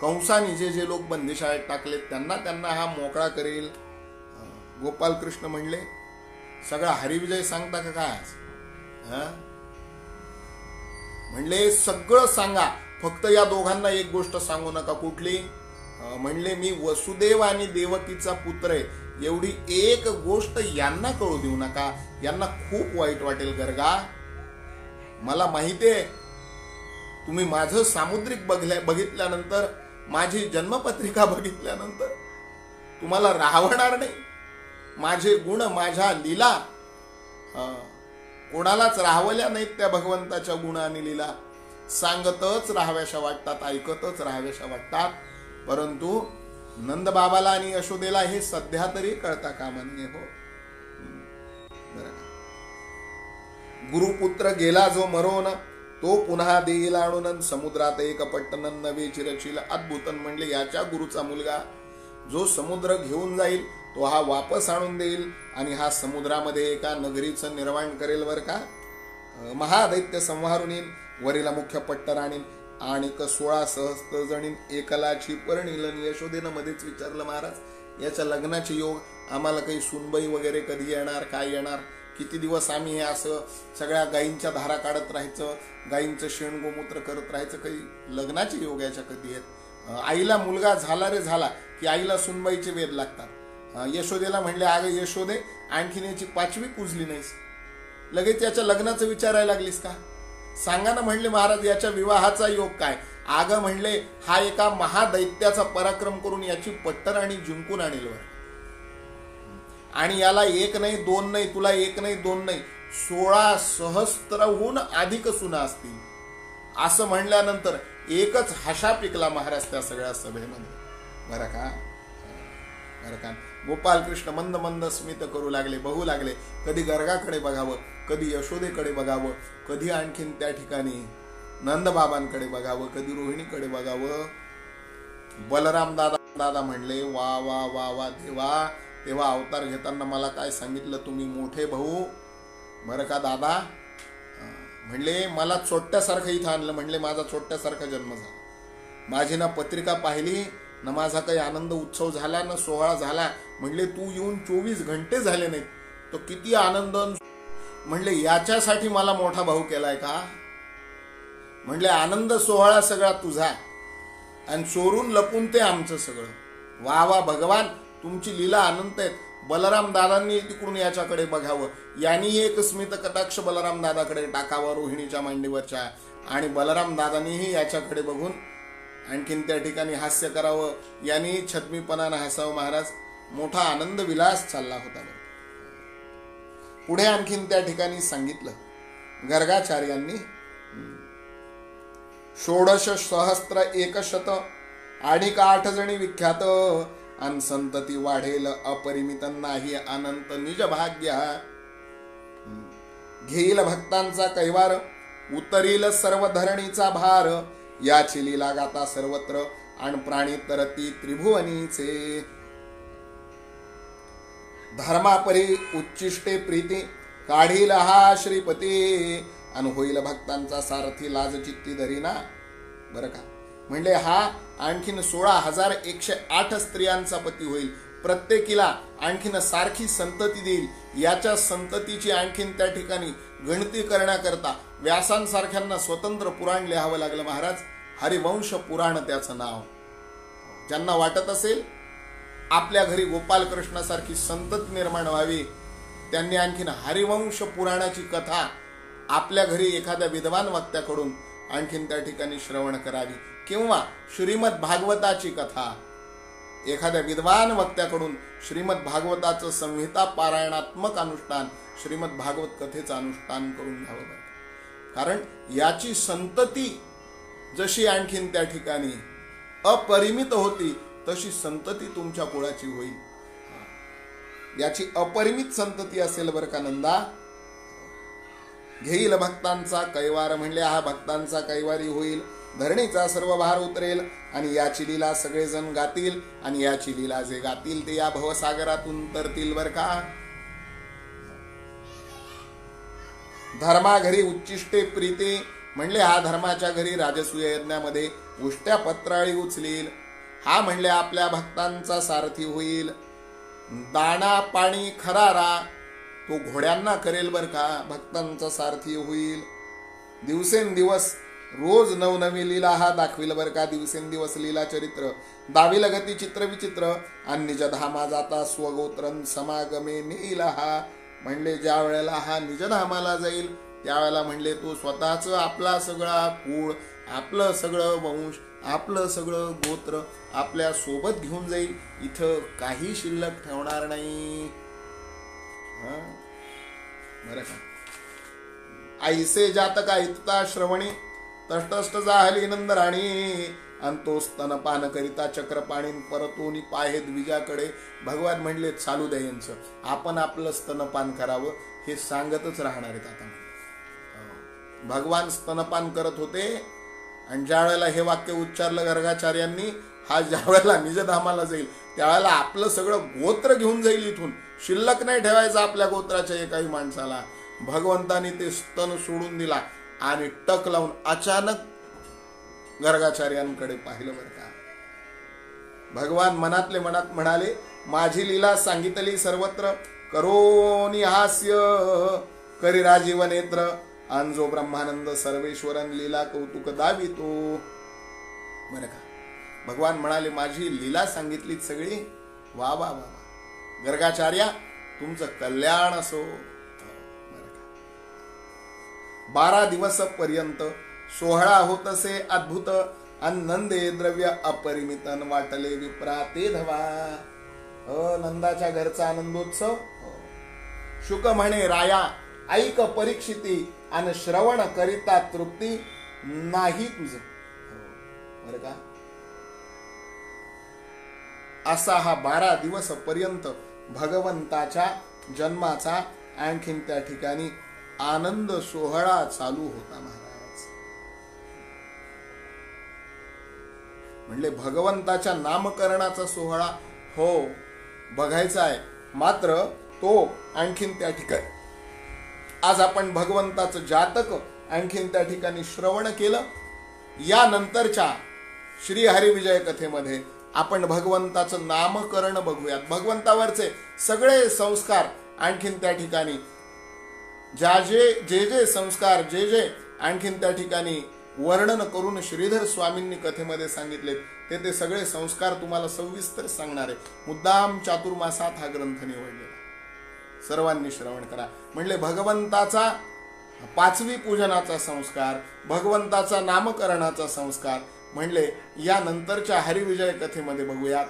कंसाने जे लोक बंदिशाळेत टाकले त्यांना हा मोकळा करेल. गोपाल कृष्ण म्हणले सगळा हरिविजय सांगता का काय? म्हणले सगळं सांगा, फक्त या दोघांना एक गोष्ट सांगू नका. कुठली? म्हणले मी वसुदेव आणि देवकीचा पुत्र आहे एवढी एक गोष्ट यांना कळू देऊ नका. यांना खूप वाईट वाटेल गर्गा. मला माहिती आहे तुम्ही माझं सामुद्रिक बघितल्यानंतर, माझी जन्मपत्रिका बघितल्यानंतर तुम्हाला राहवणार नाही. माझे गुण, माझ्या लीला कोणालाच राहवल्या नाहीत. त्या भगवंताच्या गुण आणि लीला सांगतच राहाव्याशा वाटतात, ऐकतच राहाव्याशा वाटतात. परंतु नंद बाबाला आणि यशोदेला हे सध्या तरी कळता कामा नये हो. गुरुपुत्र गेला जो मरोन तो पुन्हा देईल आणून समुद्रात एक पट्टन नवे चिरचिल अद्भुतन. म्हणले याच्या गुरुचा मुलगा जो समुद्र घेऊन जाईल तो हा वापस आणून देईल आणि हा समुद्रामध्ये एका नगरीचं निर्माण करेल बर का. महादैत्य संहारून येईल. वरीला मुख्य पट्ट राणीन आणि 16 सहस्त्र जणीन एकलाची पर्णिलन. यशोदेनं मध्येच विचारलं महाराज याच्या लग्नाचे योग, आम्हाला काही सुनबाई वगैरे कधी येणार, काय येणार, किती दिवस आम्ही हे असं सगळ्या गायींच्या धारा काढत राहायचं, गायींचं शेण गोमूत्र करत राहायचं, काही लग्नाचे योग याच्या कधी आहेत? आईला मुलगा झाला रे झाला की आईला सुनबाईचे वेध लागतात. यशोदेला म्हणले अगं यशोदे आणखीन याची 5वी पुजली नाहीस, लगेच याच्या लग्नाचं विचारायला लागलीस का? सांगा ना. म्हणले महाराज याच्या विवाहाचा योग काय? आग म्हणले हा एका महादैत्याचा पराक्रम करून याची पट्टराणी जिंकून आणेल वर. आणि याला एक नाही दोन नाही, तुला एक नाही दोन नाही, 16 सहस्त्रहून अधिक सुना असतील. असं म्हणल्यानंतर एकच हशा पिकला महाराज त्या सगळ्या सभेमध्ये. बरं का, बरं का. गोपालकृष्ण मंद मंद स्मित करू लागले, बघू लागले. कधी गर्गाकडे बघावं, कधी यशोदेकडे बघावं, कधी आणखीन त्या ठिकाणी नंदबाबांकडे बघावं, कधी रोहिणीकडे बघावं. बलराम दादा म्हणले वा वा वा वा देवा, तेव्हा अवतार घेताना मला काय सांगितलं, तुम्ही मोठे भाऊ बरं का दादा. म्हणले मला चोट्ट्यासारखं इथं आणलं. म्हणले माझा चोट्ट्यासारखा जन्म झाला. माझी ना पत्रिका पाहिली ना माझा काही आनंद उत्सव झाला ना सोहळा झाला. म्हणले तू येऊन 24 घंटे झाले नाहीत, तो किती आनंद. म्हणले याच्यासाठी मला मोठा भाऊ केलाय का. म्हणले आनंद सोहळा सगळा तुझा आणि चोरून लपून ते आमचं सगळं. वा वा भगवान, तुमची लीला अनंत आहेत. बलराम दादांनी तिकडून याच्याकडे बघावं, यांनी एक स्मित कटाक्ष बलराम दादाकडे टाकावं रोहिणीच्या मांडीवरच्या, आणि बलराम दादांनीही याच्याकडे बघून आणखीन त्या ठिकाणी हास्य करावं, यांनी छद्मीपणानं हसावं. महाराज मोठा आनंद विलास चालला होता. पुढे आणखीन त्या ठिकाणी सांगितलं गर्गाचार्यांनी 16 सहस्त्र 100 अधिक 8 जणी विख्यात, अन संतती वाढेल अपरिमित नाही अनंत निज भाग्य. घेईल भक्तांचा कैवार उतरील सर्व धरणीचा भार, याची लीला गाता सर्वत्र आणि प्राणी तरती त्रिभुवनीचे. धर्मापरी उच्चिष्टे प्रीती काढील हा श्रीपती, आणि होईल भक्तांचा सारथी लाज चित्ती धरीना. बरं का. म्हणले हा आणखीन 16,108 स्त्रियांचा पती होईल. प्रत्येकीला आणखीन सारखी संतती देईल. याच्या संततीची आणखीन त्या ठिकाणी गणती करण्याकरता व्यासांसारख्यांना स्वतंत्र पुराण लिहावं लागलं. महाराज हरिवंश पुराण त्याचं नाव. ज्यांना वाटत असेल आपल्या घरी गोपालकृष्णासारखी संतती निर्माण व्हावी, त्यांनी आणखीन हरिवंश पुराणाची कथा आपल्या घरी एखाद्या विद्वान वक्त्याकडून आणखीन त्या ठिकाणी श्रवण करावी, किंवा श्रीमद भागवताची कथा एखाद्या विद्वान वक्त्याकडून श्रीमद भागवताचं संहिता पारायणात्मक अनुष्ठान, श्रीमद भागवत कथेचं अनुष्ठान करून घ्यावं. कारण याची संतती जशी आणखीन त्या ठिकाणी अपरिमित होती, तशी संतती तुमच्या कुळाची होईल. याची अपरिमित संतती असेल बरं का नंदा. घेईल भक्तांचा कैवार. म्हणले हा भक्तांचा कैवारी होईल. धरणीचा सर्व भार उतरेल आणि याची लीला सगळेजण गातील, आणि याची लीला जे गातील ते या भवसागरातून तरतील बर का. धर्मा घरी उच्चिष्टे प्रीती. म्हणले हा धर्माच्या घरी राजसूय यज्ञामध्ये उष्ट्या पत्राळी उचलील. हा म्हणले आपल्या भक्तांचा सारथी होईल. दाणा पाणी खरारा तो घोड्यांना करेल बर का. भक्तांचा सारथी होईल. दिवसेंदिवस रोज नवनवी लीला हा दाखविल बर का. दिवसेंदिवस लीला चरित्र दाविल गती चित्र विचित्र. आणि निज धामा जाता स्वगोत्रन समागमे नीला. हा म्हणले ज्या वेळेला हा निजधामाला जाईल त्यावेळेला म्हणले तो स्वतःच आपला सगळा कुळ, आपलं सगळं वंश, आपलं सगळं गोत्र आपल्या सोबत घेऊन जाईल. इथं काही शिल्लक ठेवणार नाही. बरं का. आईसे जातका इतता श्रवणी तटस्थ जाहली नंदराणी. अंतो स्तनपान करिता चक्रपाणीन परतोनी पाहे द्विजाकडे. भगवान म्हणले चालू द्या यांचं, आपण आपलं स्तनपान करावं हे सांगतच राहणार आहेत. आता भगवान स्तनपान करत होते, आणि ज्या वेळेला हे वाक्य उच्चारलं गर्गाचार्यांनी, हा ज्या वेळेला निजधामाला जाईल त्यावेळेला आपलं सगळं गोत्र घेऊन जाईल. इथून शिल्लक नाही ठेवायचं आपल्या गोत्राच्या एकाही माणसाला. भगवंतानी ते स्तन सोडून दिला आणि टक लावून अचानक गर्गाचार्यांकडे पाहिलं बरं का. भगवान मनातले मनात म्हणाले माझी लीला सांगितली सर्वत्र, करोनी हास्य करी राजीव नेत्र. अंजो ब्रह्मानंद सर्वेश्वरन लीला कौतुक दावितो. बरं का. भगवान म्हणाले माझी लीला सांगितली सगळी. वा वा वा. गर्गाचार्या तुमचं कल्याण असो. 12 दिवस पर्यंत सोहळा होत असे अद्भुत. नंदे द्रव्य अपरिमितन वाटले विप्रा ते धवा. नंदाच्या घरचा आनंदोत्सव. शुक म्हणे राया ऐक परीक्षिती आणि श्रवण करिता तृप्ती नाही तुझं. बरं का. असा हा 12 दिवस पर्यंत भगवंताच्या जन्माचा आणखीन त्या ठिकाणी आनंद सोहळा चालू होता महाराज. म्हणले भगवंताच्या नामकरणाचा सोहळा हो बघायचा आहे. मात्र तो आणखीन त्या ठिकाणी आज आपण भगवंताचं जातक आणखीन त्या ठिकाणी श्रवण केलं. यानंतरच्या श्री हरिविजय कथेमध्ये आपण भगवंताचं नामकरण बघूयात. भगवंतावरचे सगळे संस्कार आणखीन त्या ठिकाणी जे संस्कार जे आणखीन त्या ठिकाणी वर्णन करून श्रीधर स्वामींनी कथेमध्ये सांगितलेत ते सगळे संस्कार तुम्हाला सविस्तर सांगणार आहे. मुद्दाम चातुर्मासात हा ग्रंथ निवडलेला. सर्वांनी श्रवण करा. म्हणले भगवंताचा 5वी पूजनाचा संस्कार, भगवंताचा नामकरणाचा संस्कार म्हणले या नंतरच्या हरिविजय कथेमध्ये बघूयात.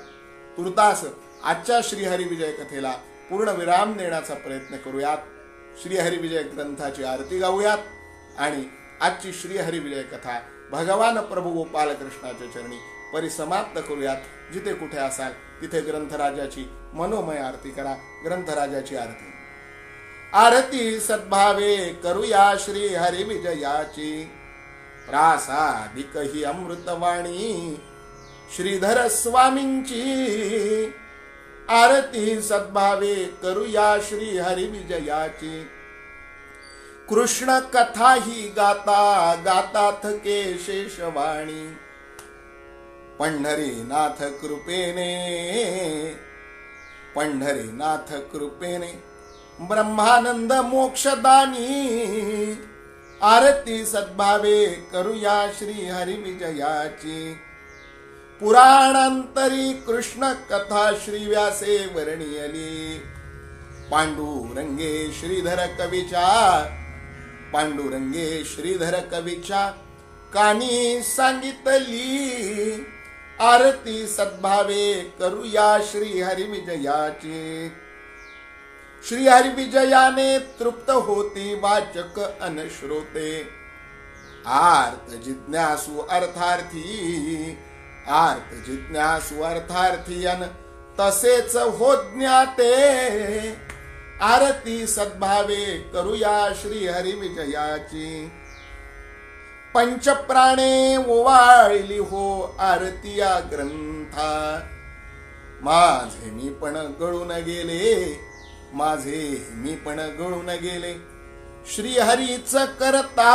तुर्तास आजच्या श्री हरिविजय कथेला पूर्ण विराम देण्याचा प्रयत्न करूयात. श्री हरिविजय ग्रंथाची आरती गाऊयात आणि आजची श्री हरिविजय कथा भगवान प्रभू गोपाल कृष्णाच्या चरणी परिसमाप्त करूयात. जिथे कुठे असाल तिथे ग्रंथराजाची मनोमय आरती करा. ग्रंथराजाची आरती. आरती सद्भावे करूया श्री हरिविजयाची, प्रासादिक ही अमृतवाणी श्रीधर स्वामींची. आरती सद्भावे करूया श्री हरिविजयाची, कृष्ण कथा ही गाता गाता थके शेषवाणी. पंढरीनाथ कृपेने पंढरीनाथ कृपेने ब्रह्मानंद मोक्षदानी. आरती सद्भावे करूया श्री हरिविजयाची, पुराणांतरी कृष्ण कथा श्री व्यासे वर्णियली. पांडुरंगे श्रीधर कवीच्या पांडुरंगे श्रीधर कवीच्या कानी सांगितली. आरती सद्भावे करूया श्री हरिविजयाची, श्री हरिविजयाने तृप्त होती वाचक अनश्रोते. आर्त जिज्ञासु अर्थार्थी आर्त जिज्ञासु अर्थार्थी अन तसेच हो ज्ञाते. आरती सद्भावे करूया श्री हरिविजयाची, पंचप्राणे ओवाळली हो आरती या ग्रंथा. माझे मी पण गळून गेले माझे मी पण गळून गेले श्री हरीच करता.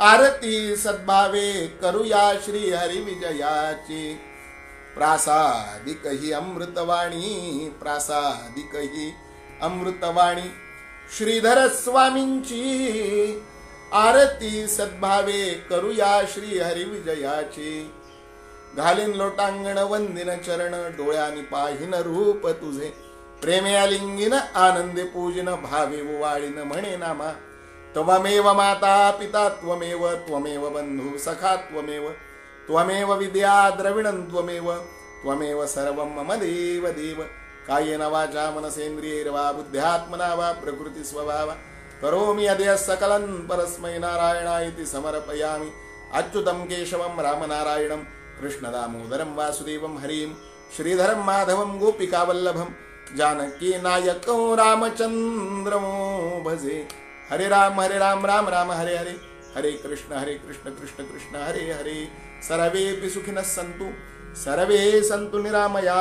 आरती सद्भावे करूया श्री हरिविजयाची, प्रासादिक ही अमृतवाणी प्रासादिक ही अमृतवाणी श्रीधर स्वामींची. आरती सद्भावे करूया श्री हरिविजयाची, घालीन लोटांगण वंदिन चरण डोळ्यानी पाहिन रूप तुझे. प्रेमे अलिंगिन आनंदे पूजिन भावे वाळीन म्हणे नामा. त्वमेव माता पिता त्वमेव त्वमेव बंधू सखा त्वमेव त्वमेव विद्या द्रविणं त्वमेव त्वमेव सर्वं मम देव देव. कायेन वाचा मनसेन्द्रियैर्वा बुद्ध्यात्मना वा प्रकृती स्वभाव करोमि अद्य सकलं परस्मै नारायणाय समर्पयामि. अच्युतं केशवं रामनारायणं कृष्ण दामोदरं वासुदेवं हरिं श्रीधरं माधवं गोपिकावल्लभं जानकी नायकं रामचन्द्रमो भजे. हरे राम राम राम हरे हरे हरे कृष्ण कृष्ण कृष्ण हरे हरे. सर्वेऽपि सुखिनः सन्तु सर्वे सन्तु निरामया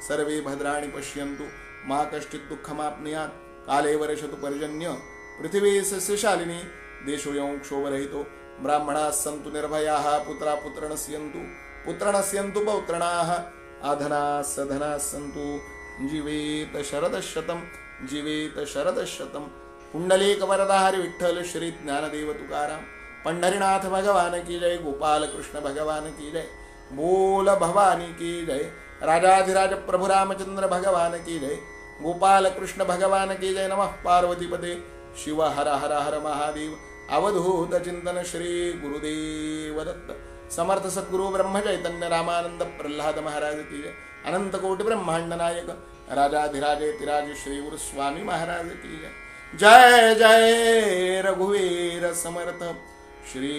सर्वे भद्राणि पश्यन्तु मा कश्चित् दुःखमाप्नुयात्. काले वर्षतु पर्जन्य पृथिवी सस्यशालिनी देशोऽयं क्षोभरहितो. ब्राह्मणाः सन्तु निर्भयाः पुत्रा पुत्रणस्यन्तु पौत्रणाः. आधनाः सधनाः सन्तु जीवेत शरदशतं. पुंडलीक वरदा हरि विठ्ठल श्री ज्ञानदेव तुकाराम. पंढरीनाथ भगवान की जय. गोपाल कृष्ण भगवान की जय. बोल भवानी की जय. राजाधिराज प्रभु रामचंद्र भगवान की जय. गोपाल कृष्ण भगवान की जय. नमः पार्वती पदे शिव हर हर हर महादेव. अवधूत चिंतन श्री गुरुदेव दत्त समर्थ सद्गुरु ब्रह्म चैतन्य रामानंद प्रल्हाद महाराज की जय। अनंत कोटि ब्रह्मांड नायक राजाधिराजेतिराज श्री गुरु स्वामी महाराज की जय। जय जय रघुवीर समर्थ श्री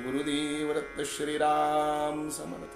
गुरुदेव दत्त श्री राम समर्थ।